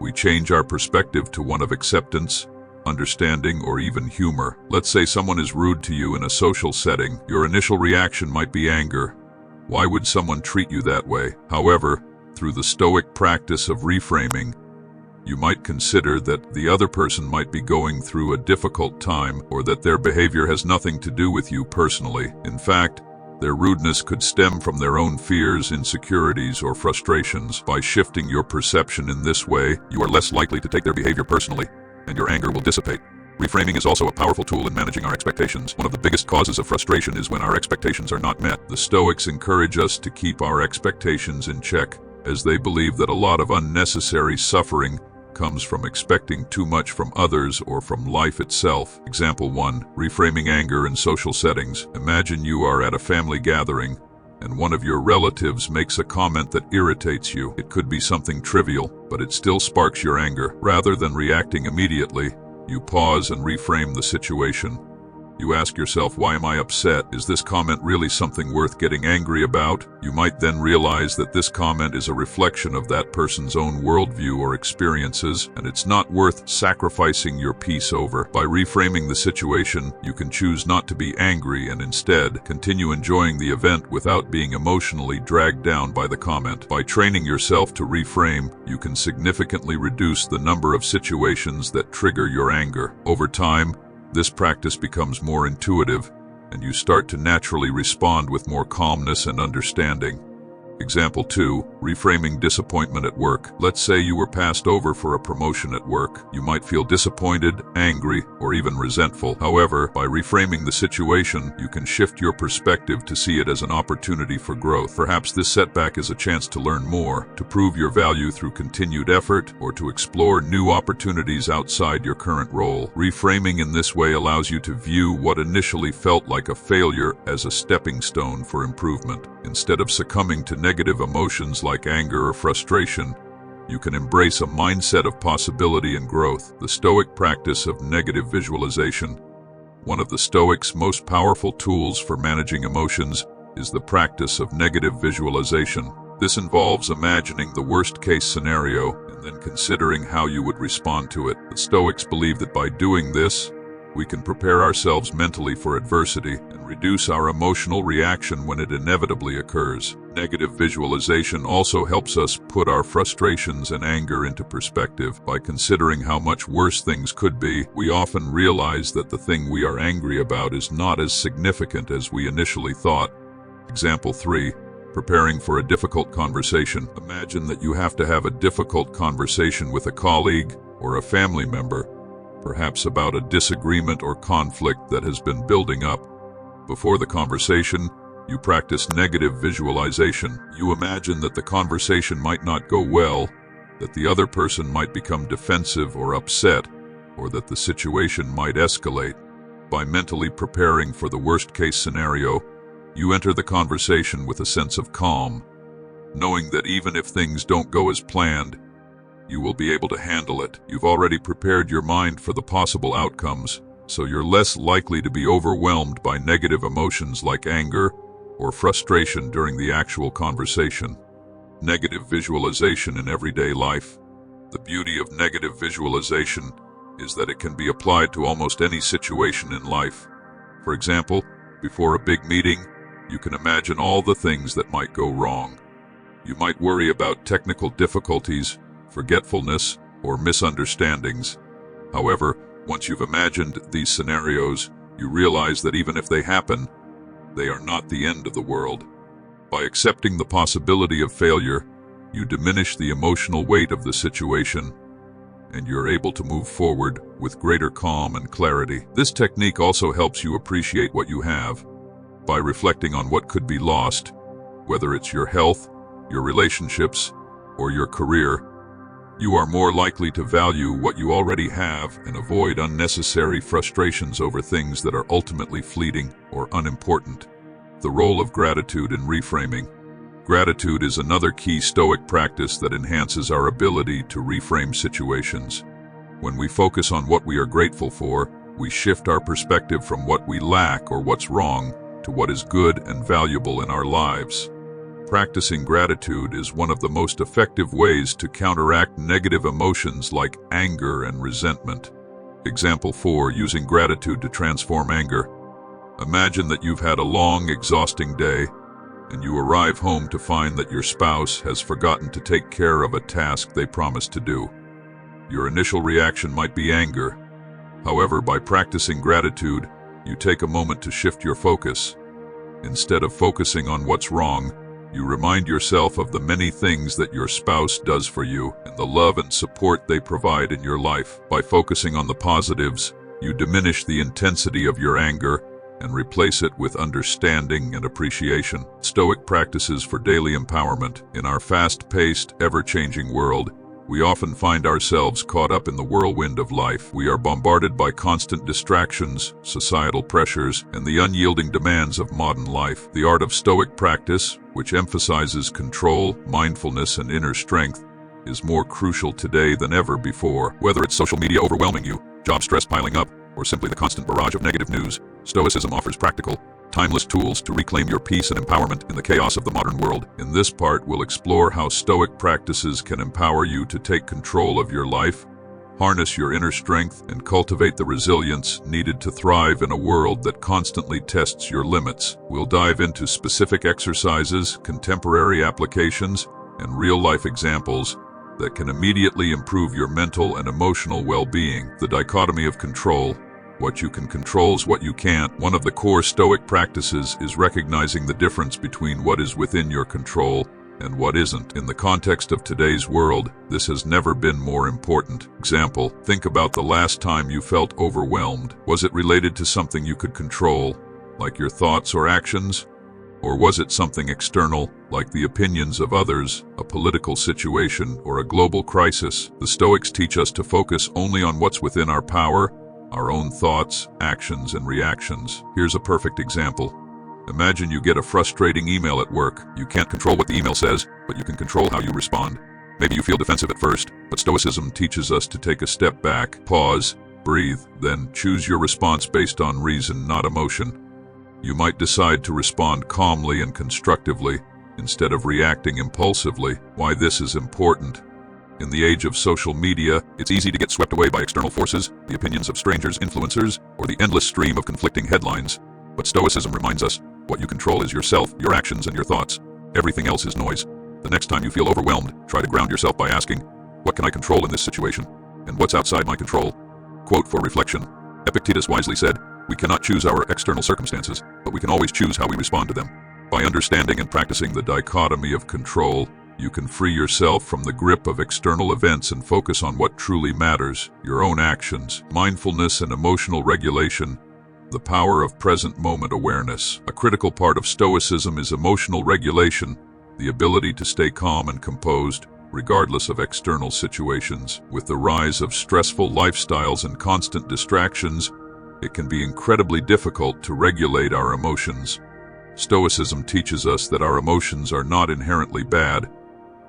we change our perspective to one of acceptance, understanding, or even humor. Let's say someone is rude to you in a social setting. Your initial reaction might be anger. Why would someone treat you that way? However, through the Stoic practice of reframing, you might consider that the other person might be going through a difficult time, or that their behavior has nothing to do with you personally. In fact, their rudeness could stem from their own fears, insecurities, or frustrations. By shifting your perception in this way, you are less likely to take their behavior personally, and your anger will dissipate. Reframing is also a powerful tool in managing our expectations. One of the biggest causes of frustration is when our expectations are not met. The Stoics encourage us to keep our expectations in check, as they believe that a lot of unnecessary suffering comes from expecting too much from others or from life itself. Example 1. Reframing anger in social settings. Imagine you are at a family gathering, and one of your relatives makes a comment that irritates you. It could be something trivial, but it still sparks your anger. Rather than reacting immediately, you pause and reframe the situation. You ask yourself, why am I upset? Is this comment really something worth getting angry about? You might then realize that this comment is a reflection of that person's own worldview or experiences, and it's not worth sacrificing your peace over. By reframing the situation, you can choose not to be angry and instead continue enjoying the event without being emotionally dragged down by the comment. By training yourself to reframe, you can significantly reduce the number of situations that trigger your anger. Over time, this practice becomes more intuitive, and you start to naturally respond with more calmness and understanding. Example 2. Reframing disappointment at work. Let's say you were passed over for a promotion at work. You might feel disappointed, angry, or even resentful. However, by reframing the situation, you can shift your perspective to see it as an opportunity for growth. Perhaps this setback is a chance to learn more, to prove your value through continued effort, or to explore new opportunities outside your current role. Reframing in this way allows you to view what initially felt like a failure as a stepping stone for improvement. Instead of succumbing to negative emotions like anger or frustration, you can embrace a mindset of possibility and growth. The Stoic practice of negative visualization. One of the Stoics' most powerful tools for managing emotions is the practice of negative visualization. This involves imagining the worst-case scenario and then considering how you would respond to it. The Stoics believe that by doing this, we can prepare ourselves mentally for adversity and reduce our emotional reaction when it inevitably occurs. Negative visualization also helps us put our frustrations and anger into perspective. By considering how much worse things could be, we often realize that the thing we are angry about is not as significant as we initially thought. Example 3. Preparing for a difficult conversation. Imagine that you have to have a difficult conversation with a colleague or a family member, perhaps about a disagreement or conflict that has been building up. Before the conversation, You practice negative visualization. You imagine that the conversation might not go well, that the other person might become defensive or upset, or that the situation might escalate. By mentally preparing for the worst-case scenario, you enter the conversation with a sense of calm, knowing that even if things don't go as planned, you will be able to handle it. You've already prepared your mind for the possible outcomes, so you're less likely to be overwhelmed by negative emotions like anger or frustration during the actual conversation. Negative visualization in everyday life. The beauty of negative visualization is that it can be applied to almost any situation in life. For example, before a big meeting, you can imagine all the things that might go wrong. You might worry about technical difficulties, forgetfulness, or misunderstandings. However, once you've imagined these scenarios, you realize that even if they happen, they are not the end of the world. By accepting the possibility of failure, you diminish the emotional weight of the situation, and you're able to move forward with greater calm and clarity. This technique also helps you appreciate what you have. By reflecting on what could be lost, whether it's your health, your relationships, or your career, you are more likely to value what you already have and avoid unnecessary frustrations over things that are ultimately fleeting or unimportant. The role of gratitude in reframing. Gratitude is another key Stoic practice that enhances our ability to reframe situations. When we focus on what we are grateful for, we shift our perspective from what we lack or what's wrong to what is good and valuable in our lives. Practicing gratitude is one of the most effective ways to counteract negative emotions like anger and resentment. Example 4. Using gratitude to transform anger. Imagine that you've had a long, exhausting day, and you arrive home to find that your spouse has forgotten to take care of a task they promised to do. Your initial reaction might be anger. However, by practicing gratitude, you take a moment to shift your focus. Instead of focusing on what's wrong, you remind yourself of the many things that your spouse does for you and the love and support they provide in your life. By focusing on the positives, you diminish the intensity of your anger and replace it with understanding and appreciation. Stoic practices for daily empowerment. In our fast-paced, ever-changing world, we often find ourselves caught up in the whirlwind of life. We are bombarded by constant distractions, societal pressures, and the unyielding demands of modern life. The art of Stoic practice, which emphasizes control, mindfulness, and inner strength, is more crucial today than ever before. Whether it's social media overwhelming you, job stress piling up, or simply the constant barrage of negative news, Stoicism offers practical, timeless tools to reclaim your peace and empowerment in the chaos of the modern world. In this part, we'll explore how Stoic practices can empower you to take control of your life, harness your inner strength, and cultivate the resilience needed to thrive in a world that constantly tests your limits. We'll dive into specific exercises, contemporary applications, and real-life examples that can immediately improve your mental and emotional well-being. The dichotomy of control. What you can control is what you can't. One of the core Stoic practices is recognizing the difference between what is within your control and what isn't. In the context of today's world, this has never been more important. Example, think about the last time you felt overwhelmed. Was it related to something you could control, like your thoughts or actions? Or was it something external, like the opinions of others, a political situation, or a global crisis? The Stoics teach us to focus only on what's within our power, our own thoughts, actions, and reactions. Here's a perfect example. Imagine you get a frustrating email at work. You can't control what the email says, but you can control how you respond. Maybe you feel defensive at first, but Stoicism teaches us to take a step back, pause, breathe, then choose your response based on reason, not emotion. You might decide to respond calmly and constructively, instead of reacting impulsively. Why this is important. In the age of social media, it's easy to get swept away by external forces, the opinions of strangers, influencers, or the endless stream of conflicting headlines. But Stoicism reminds us, what you control is yourself, your actions, and your thoughts. Everything else is noise. The next time you feel overwhelmed, try to ground yourself by asking, what can I control in this situation? And what's outside my control? Quote for reflection. Epictetus wisely said, we cannot choose our external circumstances, but we can always choose how we respond to them. By understanding and practicing the dichotomy of control, you can free yourself from the grip of external events and focus on what truly matters, your own actions. Mindfulness and emotional regulation. The power of present moment awareness. A critical part of Stoicism is emotional regulation, the ability to stay calm and composed, regardless of external situations. With the rise of stressful lifestyles and constant distractions, it can be incredibly difficult to regulate our emotions. Stoicism teaches us that our emotions are not inherently bad,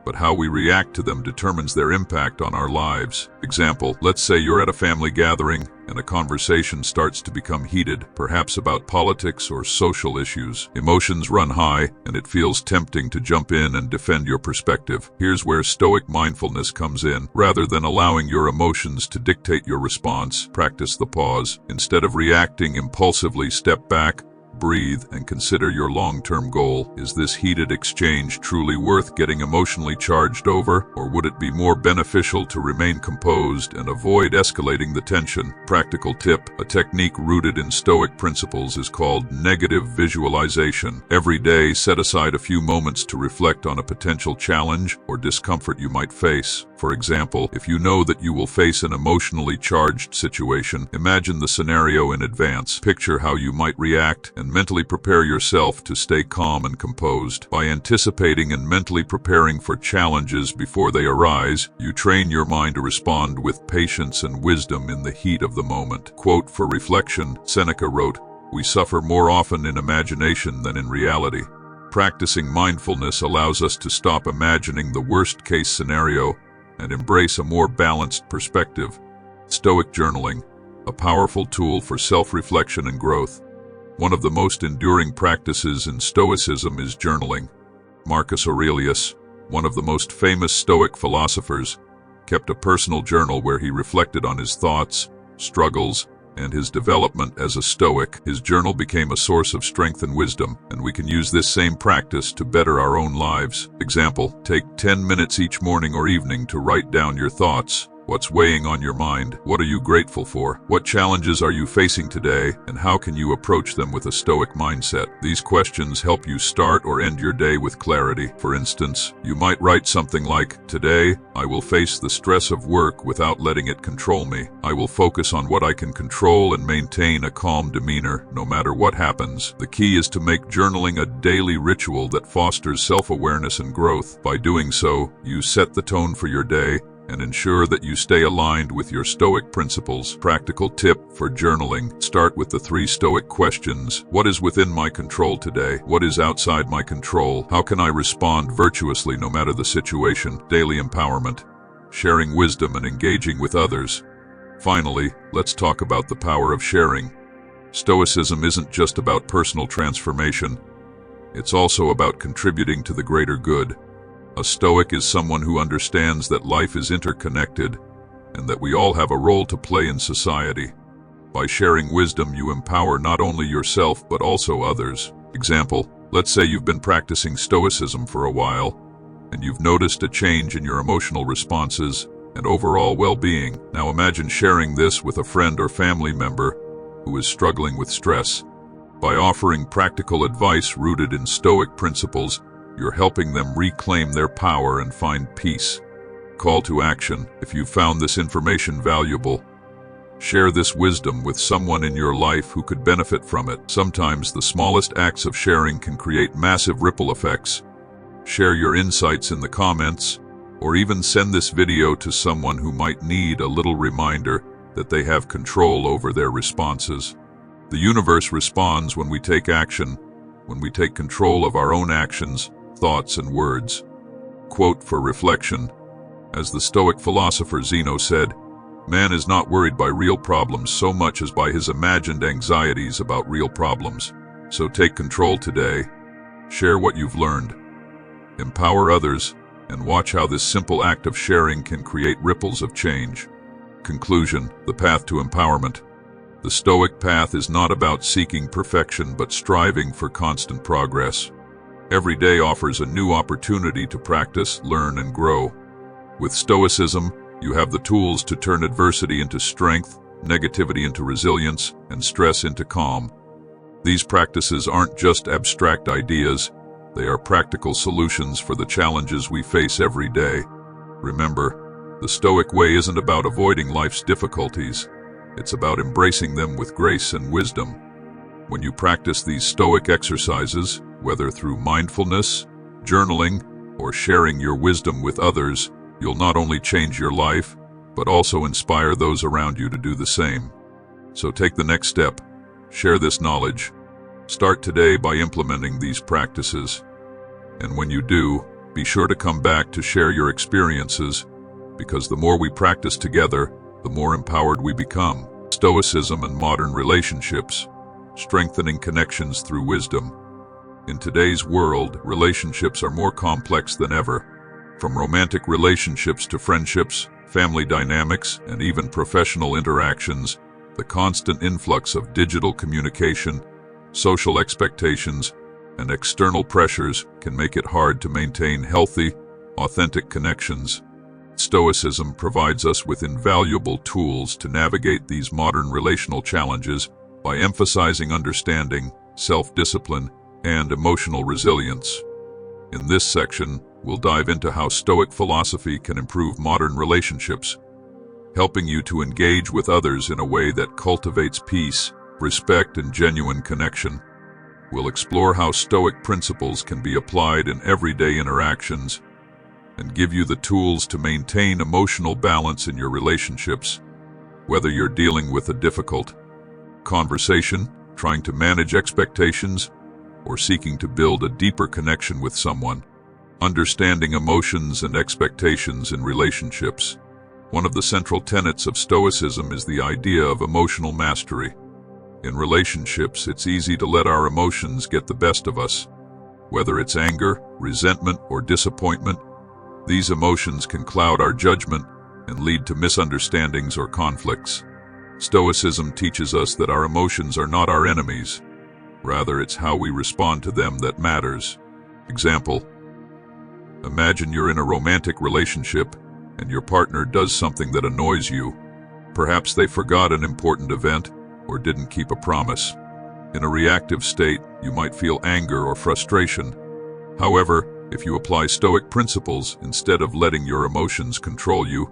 but how we react to them determines their impact on our lives. Example, let's say you're at a family gathering and a conversation starts to become heated, perhaps about politics or social issues. Emotions run high, and it feels tempting to jump in and defend your perspective. Here's where Stoic mindfulness comes in. Rather than allowing your emotions to dictate your response, practice the pause. Instead of reacting impulsively, step back, breathe, and consider your long-term goal. Is this heated exchange truly worth getting emotionally charged over, or would it be more beneficial to remain composed and avoid escalating the tension? Practical tip: a technique rooted in Stoic principles is called negative visualization. Every day, set aside a few moments to reflect on a potential challenge or discomfort you might face. For example, if you know that you will face an emotionally charged situation, imagine the scenario in advance. Picture how you might react and mentally prepare yourself to stay calm and composed. By anticipating and mentally preparing for challenges before they arise, you train your mind to respond with patience and wisdom in the heat of the moment. Quote for reflection, Seneca wrote, "We suffer more often in imagination than in reality." Practicing mindfulness allows us to stop imagining the worst-case scenario and embrace a more balanced perspective. Stoic journaling, a powerful tool for self-reflection and growth. One of the most enduring practices in Stoicism is journaling. Marcus Aurelius, one of the most famous Stoic philosophers, kept a personal journal where he reflected on his thoughts, struggles, and his development as a Stoic. His journal became a source of strength and wisdom, and we can use this same practice to better our own lives. Example, take 10 minutes each morning or evening to write down your thoughts. What's weighing on your mind? What are you grateful for? What challenges are you facing today, and how can you approach them with a Stoic mindset? These questions help you start or end your day with clarity. For instance, you might write something like, "Today, I will face the stress of work without letting it control me. I will focus on what I can control and maintain a calm demeanor, no matter what happens." The key is to make journaling a daily ritual that fosters self-awareness and growth. By doing so, you set the tone for your day and ensure that you stay aligned with your Stoic principles. Practical tip for journaling: start with the 3 Stoic questions. What is within my control today? What is outside my control? How can I respond virtuously no matter the situation? Daily empowerment, sharing wisdom and engaging with others. Finally, let's talk about the power of sharing. Stoicism isn't just about personal transformation. It's also about contributing to the greater good. A Stoic is someone who understands that life is interconnected and that we all have a role to play in society. By sharing wisdom, you empower not only yourself but also others. Example, let's say you've been practicing Stoicism for a while and you've noticed a change in your emotional responses and overall well-being. Now imagine sharing this with a friend or family member who is struggling with stress. By offering practical advice rooted in Stoic principles, you're helping them reclaim their power and find peace. Call to action: if you found this information valuable, share this wisdom with someone in your life who could benefit from it. Sometimes the smallest acts of sharing can create massive ripple effects. Share your insights in the comments, or even send this video to someone who might need a little reminder that they have control over their responses. The universe responds when we take action, when we take control of our own actions, thoughts, and words. Quote for reflection: as the Stoic philosopher Zeno said, "Man is not worried by real problems so much as by his imagined anxieties about real problems." So take control today. Share what you've learned. Empower others, and watch how this simple act of sharing can create ripples of change. Conclusion: the path to empowerment. The Stoic path is not about seeking perfection but striving for constant progress. Every day offers a new opportunity to practice, learn, and grow. With Stoicism, you have the tools to turn adversity into strength, negativity into resilience, and stress into calm. These practices aren't just abstract ideas, they are practical solutions for the challenges we face every day. Remember, the Stoic way isn't about avoiding life's difficulties. It's about embracing them with grace and wisdom. When you practice these Stoic exercises, whether through mindfulness, journaling, or sharing your wisdom with others, you'll not only change your life, but also inspire those around you to do the same. So take the next step. Share this knowledge. Start today by implementing these practices. And when you do, be sure to come back to share your experiences, because the more we practice together, the more empowered we become. Stoicism and modern relationships, strengthening connections through wisdom. In today's world, relationships are more complex than ever. From romantic relationships to friendships, family dynamics, and even professional interactions, the constant influx of digital communication, social expectations, and external pressures can make it hard to maintain healthy, authentic connections. Stoicism provides us with invaluable tools to navigate these modern relational challenges by emphasizing understanding, self-discipline, and emotional resilience. In this section, we'll dive into how Stoic philosophy can improve modern relationships, helping you to engage with others in a way that cultivates peace, respect, and genuine connection. We'll explore how Stoic principles can be applied in everyday interactions and give you the tools to maintain emotional balance in your relationships, whether you're dealing with a difficult conversation, trying to manage expectations, or seeking to build a deeper connection with someone. Understanding emotions and expectations in relationships. One of the central tenets of Stoicism is the idea of emotional mastery. In relationships, it's easy to let our emotions get the best of us. Whether it's anger, resentment, or disappointment, these emotions can cloud our judgment and lead to misunderstandings or conflicts. Stoicism teaches us that our emotions are not our enemies. Rather, it's how we respond to them that matters. Example: imagine you're in a romantic relationship and your partner does something that annoys you. Perhaps they forgot an important event or didn't keep a promise. In a reactive state, you might feel anger or frustration. However, if you apply Stoic principles instead of letting your emotions control you,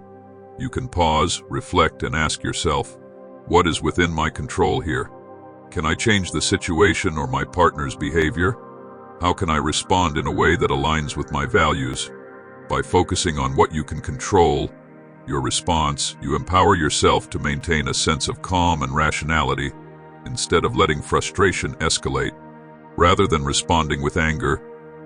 you can pause, reflect, and ask yourself, what is within my control here? Can I change the situation or my partner's behavior? How can I respond in a way that aligns with my values? By focusing on what you can control, your response, you empower yourself to maintain a sense of calm and rationality instead of letting frustration escalate. Rather than responding with anger,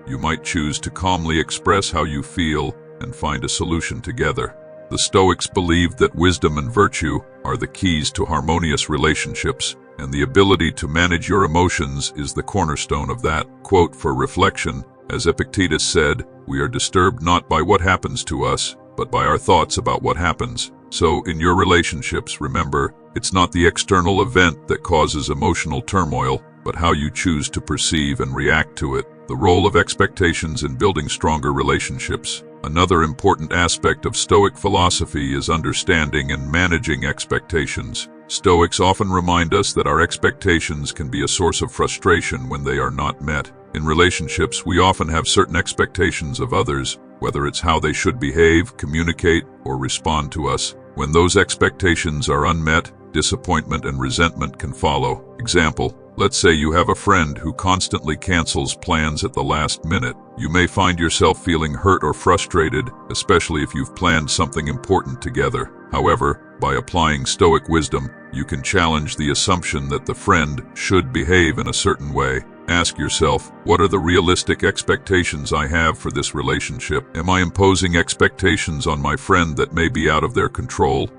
you might choose to calmly express how you feel and find a solution together. The Stoics believed that wisdom and virtue are the keys to harmonious relationships, and the ability to manage your emotions is the cornerstone of that. Quote for reflection: as Epictetus said, "We are disturbed not by what happens to us, but by our thoughts about what happens." So, in your relationships, remember, it's not the external event that causes emotional turmoil, but how you choose to perceive and react to it. The role of expectations in building stronger relationships. Another important aspect of Stoic philosophy is understanding and managing expectations. Stoics often remind us that our expectations can be a source of frustration when they are not met. In relationships, we often have certain expectations of others, whether it's how they should behave, communicate, or respond to us. When those expectations are unmet, disappointment and resentment can follow. Example: let's say you have a friend who constantly cancels plans at the last minute. You may find yourself feeling hurt or frustrated, especially if you've planned something important together. However, by applying Stoic wisdom, you can challenge the assumption that the friend should behave in a certain way. Ask yourself, what are the realistic expectations I have for this relationship? Am I imposing expectations on my friend that may be out of their control?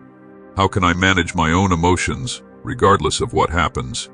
How can I manage my own emotions, regardless of what happens?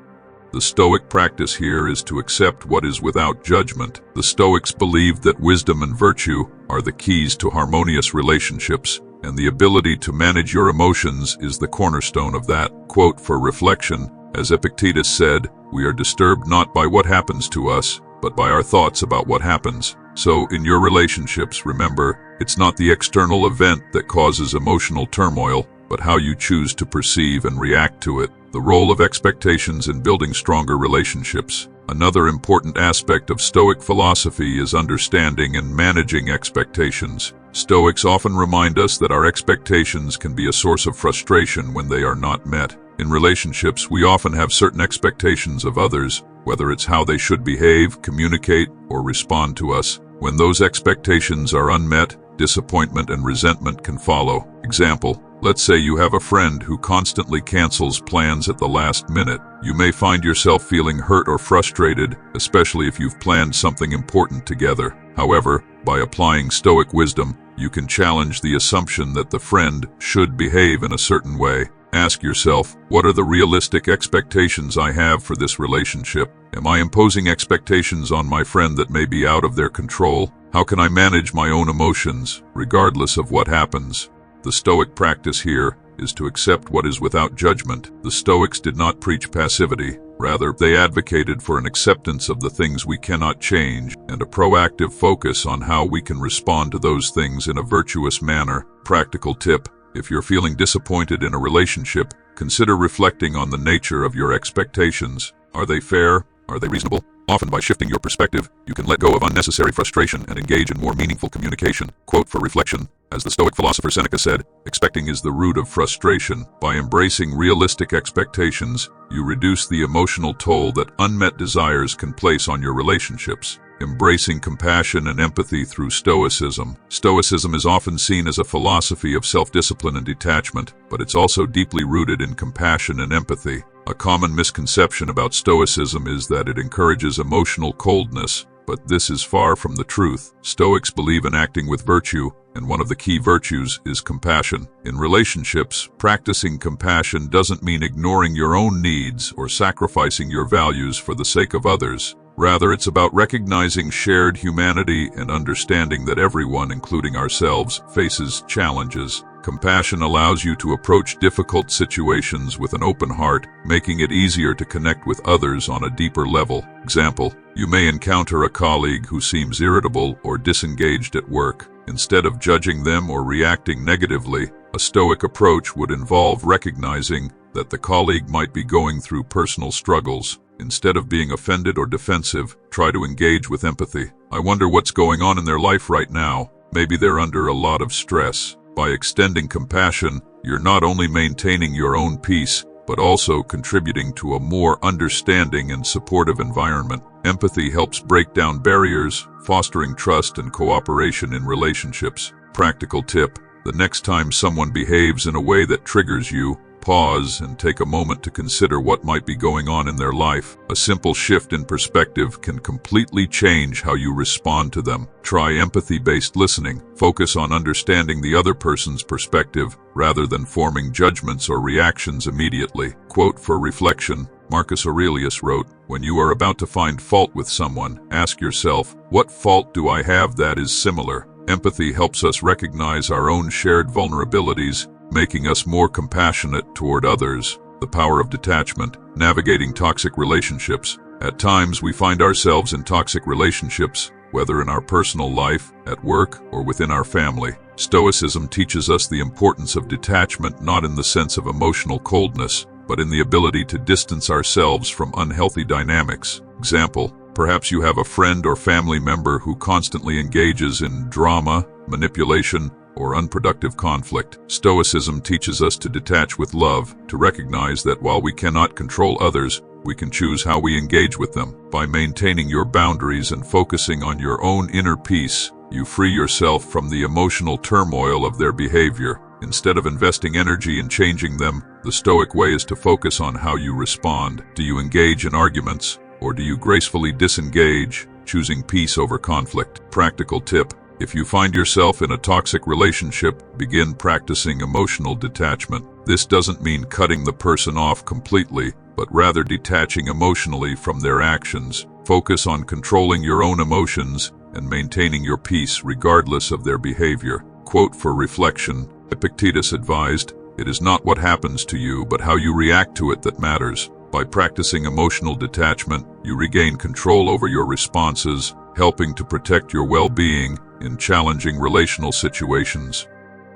The Stoic practice here is to accept what is without judgment. The Stoics believed that wisdom and virtue are the keys to harmonious relationships, and the ability to manage your emotions is the cornerstone of that. Quote for reflection: as Epictetus said, "We are disturbed not by what happens to us, but by our thoughts about what happens." So, in your relationships, remember, it's not the external event that causes emotional turmoil, but how you choose to perceive and react to it. The role of expectations in building stronger relationships. Another important aspect of Stoic philosophy is understanding and managing expectations. Stoics often remind us that our expectations can be a source of frustration when they are not met. In relationships, we often have certain expectations of others, whether it's how they should behave, communicate, or respond to us. When those expectations are unmet, disappointment and resentment can follow. Example, let's say you have a friend who constantly cancels plans at the last minute. You may find yourself feeling hurt or frustrated, especially if you've planned something important together. However, by applying Stoic wisdom, you can challenge the assumption that the friend should behave in a certain way. Ask yourself, what are the realistic expectations I have for this relationship? Am I imposing expectations on my friend that may be out of their control? How can I manage my own emotions, regardless of what happens? The Stoic practice here is to accept what is without judgment. The Stoics did not preach passivity. Rather, they advocated for an acceptance of the things we cannot change and a proactive focus on how we can respond to those things in a virtuous manner. Practical tip: if you're feeling disappointed in a relationship, consider reflecting on the nature of your expectations. Are they fair? Are they reasonable? Often by shifting your perspective, you can let go of unnecessary frustration and engage in more meaningful communication. Quote for reflection: as the Stoic philosopher Seneca said, expecting is the root of frustration. By embracing realistic expectations, you reduce the emotional toll that unmet desires can place on your relationships. Embracing compassion and empathy through Stoicism. Stoicism is often seen as a philosophy of self-discipline and detachment, but it's also deeply rooted in compassion and empathy. A common misconception about Stoicism is that it encourages emotional coldness, but this is far from the truth. Stoics believe in acting with virtue, and one of the key virtues is compassion. In relationships, practicing compassion doesn't mean ignoring your own needs or sacrificing your values for the sake of others. Rather, it's about recognizing shared humanity and understanding that everyone, including ourselves, faces challenges. Compassion allows you to approach difficult situations with an open heart, making it easier to connect with others on a deeper level. Example, you may encounter a colleague who seems irritable or disengaged at work. Instead of judging them or reacting negatively, a Stoic approach would involve recognizing that the colleague might be going through personal struggles. Instead of being offended or defensive, try to engage with empathy. I wonder what's going on in their life right now. Maybe they're under a lot of stress. By extending compassion, you're not only maintaining your own peace, but also contributing to a more understanding and supportive environment. Empathy helps break down barriers, fostering trust and cooperation in relationships. Practical tip: the next time someone behaves in a way that triggers you, pause and take a moment to consider what might be going on in their life. A simple shift in perspective can completely change how you respond to them. Try empathy-based listening. Focus on understanding the other person's perspective rather than forming judgments or reactions immediately. Quote for reflection: Marcus Aurelius wrote, "When you are about to find fault with someone, ask yourself, what fault do I have that is similar?" Empathy helps us recognize our own shared vulnerabilities, making us more compassionate toward others. The power of detachment. Navigating toxic relationships. At times we find ourselves in toxic relationships, whether in our personal life, at work, or within our family. Stoicism teaches us the importance of detachment, not in the sense of emotional coldness, but in the ability to distance ourselves from unhealthy dynamics. Example, perhaps you have a friend or family member who constantly engages in drama, manipulation, or unproductive conflict. Stoicism teaches us to detach with love, to recognize that while we cannot control others, we can choose how we engage with them. By maintaining your boundaries and focusing on your own inner peace, you free yourself from the emotional turmoil of their behavior. Instead of investing energy in changing them, the Stoic way is to focus on how you respond. Do you engage in arguments, or do you gracefully disengage, choosing peace over conflict? Practical tip: if you find yourself in a toxic relationship, begin practicing emotional detachment. This doesn't mean cutting the person off completely, but rather detaching emotionally from their actions. Focus on controlling your own emotions and maintaining your peace regardless of their behavior. Quote for reflection: Epictetus advised, "It is not what happens to you, but how you react to it that matters." By practicing emotional detachment, you regain control over your responses, helping to protect your well-being in challenging relational situations.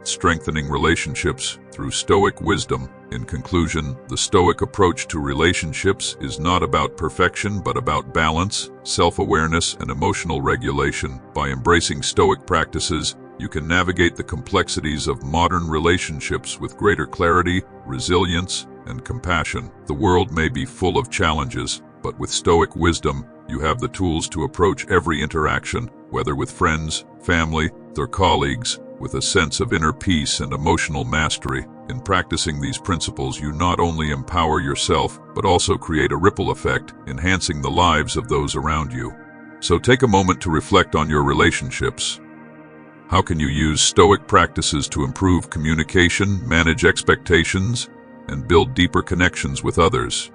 Strengthening relationships through Stoic wisdom. In conclusion, the Stoic approach to relationships is not about perfection but about balance, self-awareness, and emotional regulation. By embracing Stoic practices, you can navigate the complexities of modern relationships with greater clarity, resilience, and compassion. The world may be full of challenges, but with Stoic wisdom, you have the tools to approach every interaction, whether with friends, family, or colleagues, with a sense of inner peace and emotional mastery. In practicing these principles, you not only empower yourself, but also create a ripple effect, enhancing the lives of those around you. So take a moment to reflect on your relationships. How can you use Stoic practices to improve communication, manage expectations, and build deeper connections with others?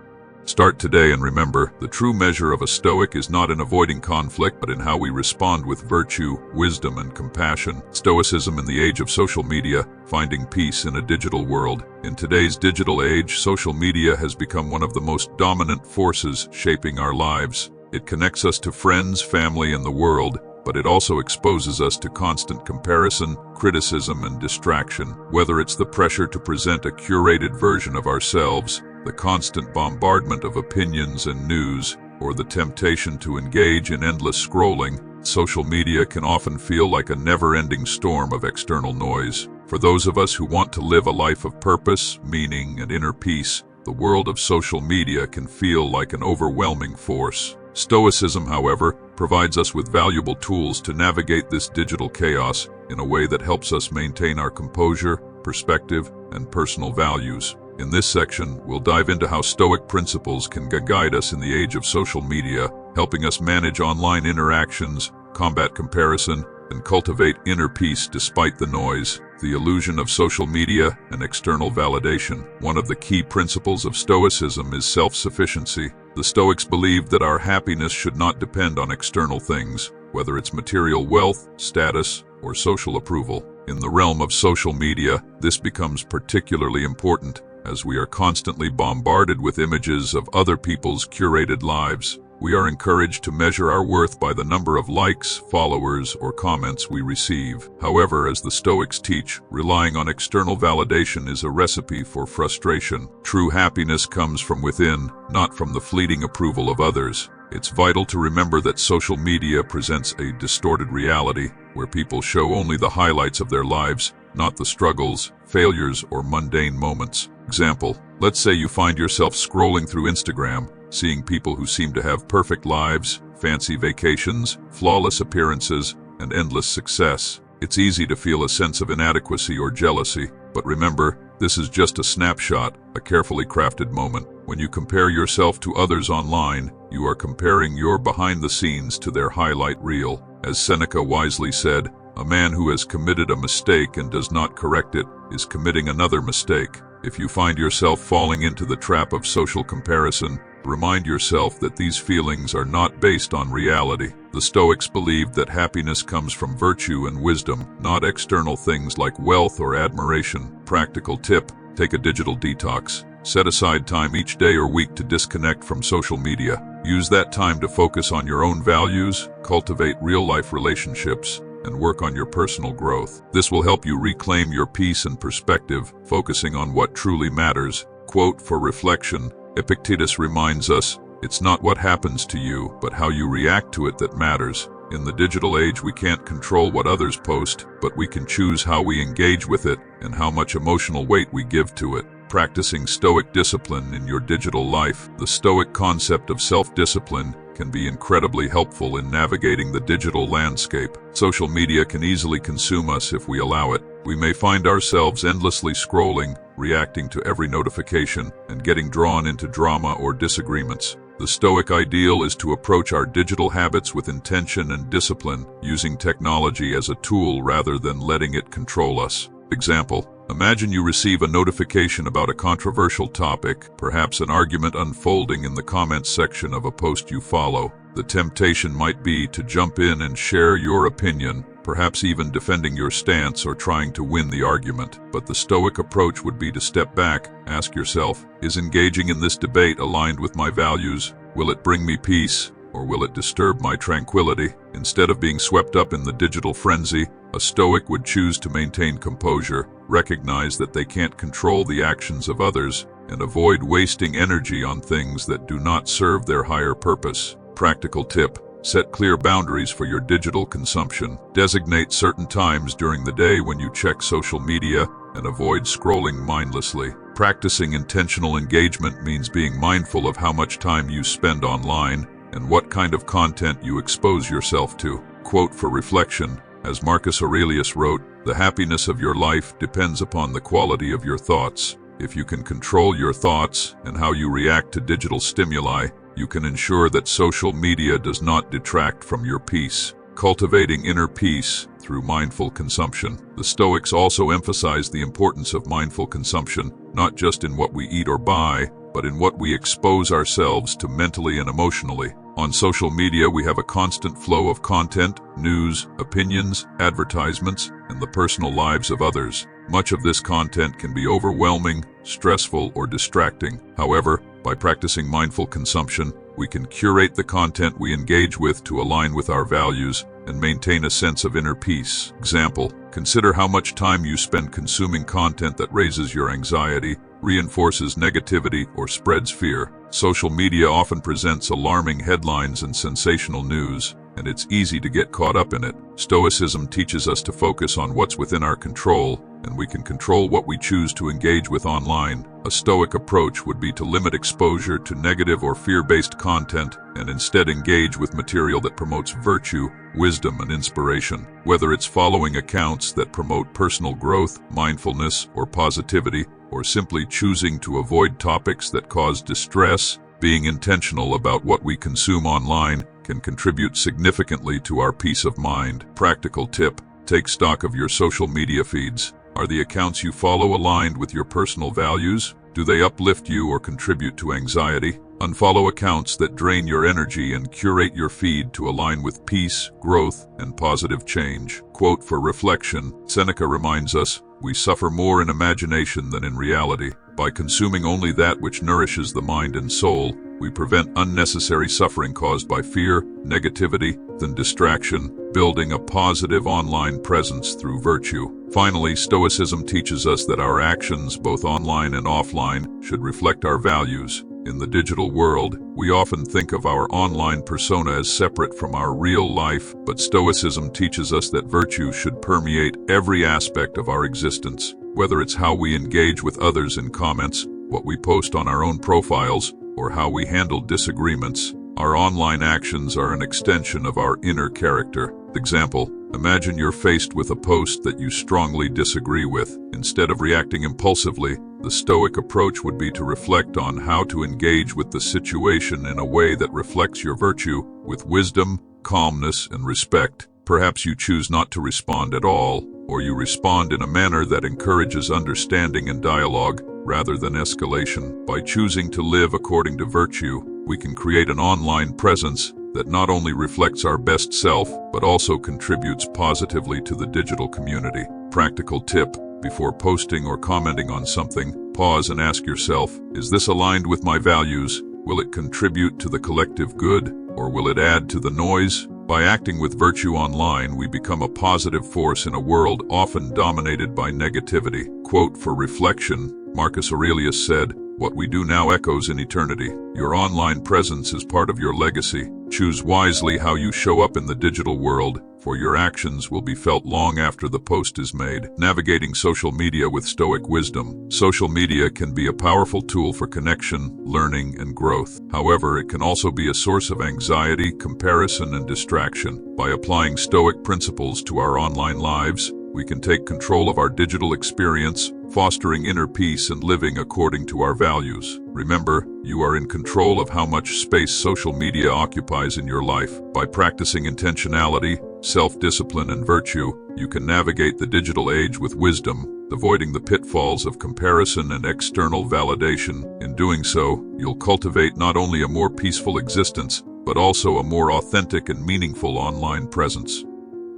Start today and remember, the true measure of a Stoic is not in avoiding conflict, but in how we respond with virtue, wisdom, and compassion. Stoicism in the age of social media, finding peace in a digital world. In today's digital age, social media has become one of the most dominant forces shaping our lives. It connects us to friends, family, and the world, but it also exposes us to constant comparison, criticism, and distraction. Whether it's the pressure to present a curated version of ourselves, the constant bombardment of opinions and news, or the temptation to engage in endless scrolling, social media can often feel like a never-ending storm of external noise. For those of us who want to live a life of purpose, meaning, and inner peace, the world of social media can feel like an overwhelming force. Stoicism, however, provides us with valuable tools to navigate this digital chaos in a way that helps us maintain our composure, perspective, and personal values. In this section, we'll dive into how Stoic principles can guide us in the age of social media, helping us manage online interactions, combat comparison, and cultivate inner peace despite the noise. The illusion of social media and external validation. One of the key principles of Stoicism is self-sufficiency. The Stoics believed that our happiness should not depend on external things, whether it's material wealth, status, or social approval. In the realm of social media, this becomes particularly important, as we are constantly bombarded with images of other people's curated lives. We are encouraged to measure our worth by the number of likes, followers, or comments we receive. However, as the Stoics teach, relying on external validation is a recipe for frustration. True happiness comes from within, not from the fleeting approval of others. It's vital to remember that social media presents a distorted reality, where people show only the highlights of their lives, not the struggles, failures, or mundane moments. Example, let's say you find yourself scrolling through Instagram, seeing people who seem to have perfect lives, fancy vacations, flawless appearances, and endless success. It's easy to feel a sense of inadequacy or jealousy, but remember, this is just a snapshot, a carefully crafted moment. When you compare yourself to others online, you are comparing your behind the scenes to their highlight reel. As Seneca wisely said, a man who has committed a mistake and does not correct it is committing another mistake. If you find yourself falling into the trap of social comparison, remind yourself that these feelings are not based on reality. The Stoics believed that happiness comes from virtue and wisdom, not external things like wealth or admiration. Practical tip: take a digital detox. Set aside time each day or week to disconnect from social media. Use that time to focus on your own values, cultivate real-life relationships, and work on your personal growth. This will help you reclaim your peace and perspective, focusing on what truly matters. Quote for reflection: Epictetus reminds us, "It's not what happens to you, but how you react to it that matters." In the digital age, we can't control what others post, but we can choose how we engage with it and how much emotional weight we give to it. Practicing Stoic discipline in your digital life. The Stoic concept of self-discipline can be incredibly helpful in navigating the digital landscape. Social media can easily consume us if we allow it. We may find ourselves endlessly scrolling, reacting to every notification, and getting drawn into drama or disagreements. The Stoic ideal is to approach our digital habits with intention and discipline, using technology as a tool rather than letting it control us. Example: imagine you receive a notification about a controversial topic, perhaps an argument unfolding in the comments section of a post you follow. The temptation might be to jump in and share your opinion, perhaps even defending your stance or trying to win the argument. But the Stoic approach would be to step back, ask yourself, is engaging in this debate aligned with my values? Will it bring me peace, or will it disturb my tranquility? Instead of being swept up in the digital frenzy, a Stoic would choose to maintain composure, recognize that they can't control the actions of others, and avoid wasting energy on things that do not serve their higher purpose. Practical tip: set clear boundaries for your digital consumption. Designate certain times during the day when you check social media and avoid scrolling mindlessly. Practicing intentional engagement means being mindful of how much time you spend online and what kind of content you expose yourself to. Quote for reflection, as Marcus Aurelius wrote, "The happiness of your life depends upon the quality of your thoughts." If you can control your thoughts and how you react to digital stimuli, you can ensure that social media does not detract from your peace. Cultivating inner peace through mindful consumption. The Stoics also emphasize the importance of mindful consumption, not just in what we eat or buy, but in what we expose ourselves to mentally and emotionally. On social media, we have a constant flow of content, news, opinions, advertisements, and the personal lives of others. Much of this content can be overwhelming, stressful, or distracting. However, by practicing mindful consumption, we can curate the content we engage with to align with our values and maintain a sense of inner peace. Example, consider how much time you spend consuming content that raises your anxiety, reinforces negativity, or spreads fear. Social media often presents alarming headlines and sensational news, and it's easy to get caught up in it. Stoicism teaches us to focus on what's within our control, and we can control what we choose to engage with online. A Stoic approach would be to limit exposure to negative or fear-based content and instead engage with material that promotes virtue, wisdom, and inspiration. Whether it's following accounts that promote personal growth, mindfulness, or positivity, or simply choosing to avoid topics that cause distress, being intentional about what we consume online can contribute significantly to our peace of mind. Practical tip: take stock of your social media feeds. Are the accounts you follow aligned with your personal values? Do they uplift you or contribute to anxiety? Unfollow accounts that drain your energy and curate your feed to align with peace, growth, and positive change. Quote for reflection, Seneca reminds us, "We suffer more in imagination than in reality." By consuming only that which nourishes the mind and soul, we prevent unnecessary suffering caused by fear, negativity, and distraction, building a positive online presence through virtue. Finally, Stoicism teaches us that our actions, both online and offline, should reflect our values. In the digital world, we often think of our online persona as separate from our real life, but Stoicism teaches us that virtue should permeate every aspect of our existence. Whether it's how we engage with others in comments, what we post on our own profiles, or how we handle disagreements, our online actions are an extension of our inner character. Example, imagine you're faced with a post that you strongly disagree with. Instead of reacting impulsively, the Stoic approach would be to reflect on how to engage with the situation in a way that reflects your virtue, with wisdom, calmness, and respect. Perhaps you choose not to respond at all, or you respond in a manner that encourages understanding and dialogue rather than escalation. By choosing to live according to virtue, we can create an online presence that not only reflects our best self, but also contributes positively to the digital community. Practical tip: before posting or commenting on something, pause and ask yourself, is this aligned with my values? Will it contribute to the collective good, or will it add to the noise? By acting with virtue online, we become a positive force in a world often dominated by negativity. Quote for reflection, Marcus Aurelius said, "What we do now echoes in eternity." Your online presence is part of your legacy. Choose wisely how you show up in the digital world, for your actions will be felt long after the post is made. Navigating social media with Stoic wisdom. Social media can be a powerful tool for connection, learning, and growth. However, it can also be a source of anxiety, comparison, and distraction. By applying Stoic principles to our online lives, we can take control of our digital experience, fostering inner peace and living according to our values. Remember, you are in control of how much space social media occupies in your life. By practicing intentionality, self-discipline, and virtue, you can navigate the digital age with wisdom, avoiding the pitfalls of comparison and external validation. In doing so, you'll cultivate not only a more peaceful existence, but also a more authentic and meaningful online presence.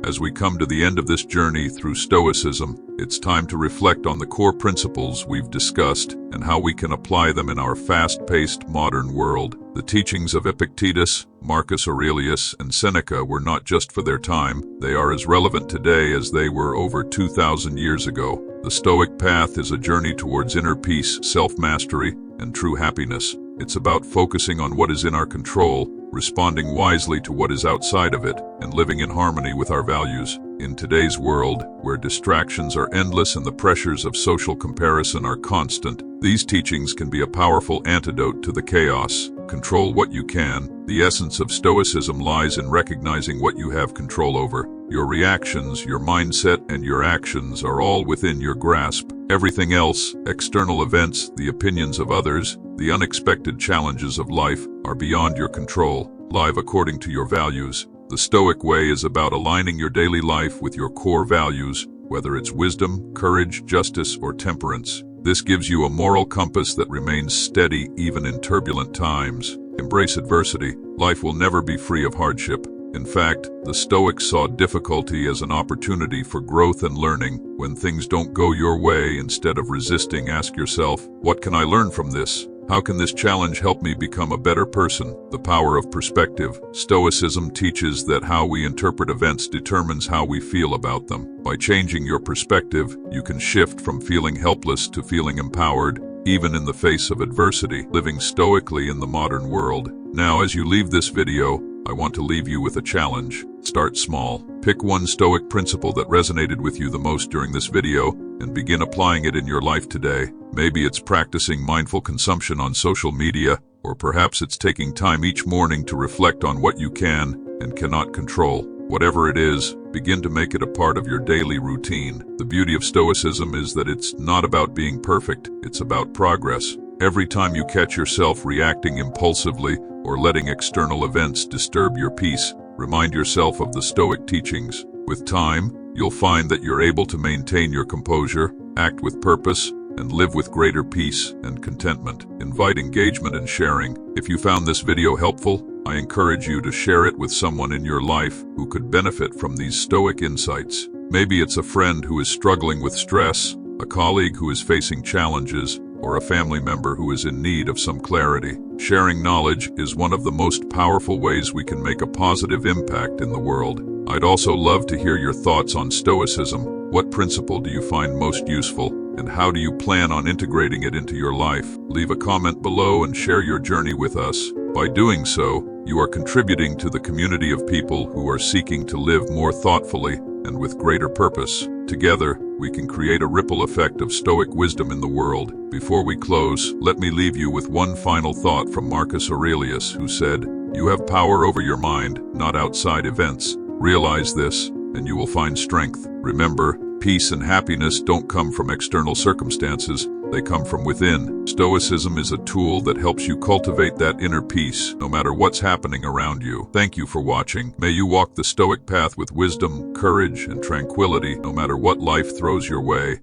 As we come to the end of this journey through Stoicism, it's time to reflect on the core principles we've discussed and how we can apply them in our fast-paced modern world. The teachings of Epictetus, Marcus Aurelius, and Seneca were not just for their time. They are as relevant today as they were over 2,000 years ago. The Stoic path is a journey towards inner peace, self-mastery, and true happiness. It's about focusing on what is in our control responding wisely to what is outside of it, and living in harmony with our values. In today's world, where distractions are endless and the pressures of social comparison are constant, these teachings can be a powerful antidote to the chaos. Control what you can. The essence of Stoicism lies in recognizing what you have control over. Your reactions, your mindset, and your actions are all within your grasp. Everything else, external events, the opinions of others, the unexpected challenges of life, are beyond your control. Live according to your values. The Stoic way is about aligning your daily life with your core values, whether it's wisdom, courage, justice, or temperance. This gives you a moral compass that remains steady even in turbulent times. Embrace adversity. Life will never be free of hardship. In fact, the Stoics saw difficulty as an opportunity for growth and learning. When things don't go your way, instead of resisting, ask yourself, what can I learn from this? How can this challenge help me become a better person? The power of perspective. Stoicism teaches that how we interpret events determines how we feel about them. By changing your perspective, you can shift from feeling helpless to feeling empowered, even in the face of adversity, living stoically in the modern world. Now, as you leave this video, I want to leave you with a challenge. Start small. Pick one Stoic principle that resonated with you the most during this video and begin applying it in your life today. Maybe it's practicing mindful consumption on social media, or perhaps it's taking time each morning to reflect on what you can and cannot control. Whatever it is, begin to make it a part of your daily routine. The beauty of Stoicism is that it's not about being perfect, it's about progress. Every time you catch yourself reacting impulsively or letting external events disturb your peace, remind yourself of the Stoic teachings. With time, you'll find that you're able to maintain your composure, act with purpose, and live with greater peace and contentment. Invite engagement and sharing. If you found this video helpful, I encourage you to share it with someone in your life who could benefit from these Stoic insights. Maybe it's a friend who is struggling with stress, a colleague who is facing challenges, or a family member who is in need of some clarity. Sharing knowledge is one of the most powerful ways we can make a positive impact in the world. I'd also love to hear your thoughts on Stoicism. What principle do you find most useful, and how do you plan on integrating it into your life? Leave a comment below and share your journey with us. By doing so, you are contributing to the community of people who are seeking to live more thoughtfully and with greater purpose. Together, we can create a ripple effect of Stoic wisdom in the world. Before we close, let me leave you with one final thought from Marcus Aurelius, who said, "You have power over your mind, not outside events. Realize this, and you will find strength." Remember, peace and happiness don't come from external circumstances, they come from within. Stoicism is a tool that helps you cultivate that inner peace, no matter what's happening around you. Thank you for watching. May you walk the Stoic path with wisdom, courage, and tranquility, no matter what life throws your way.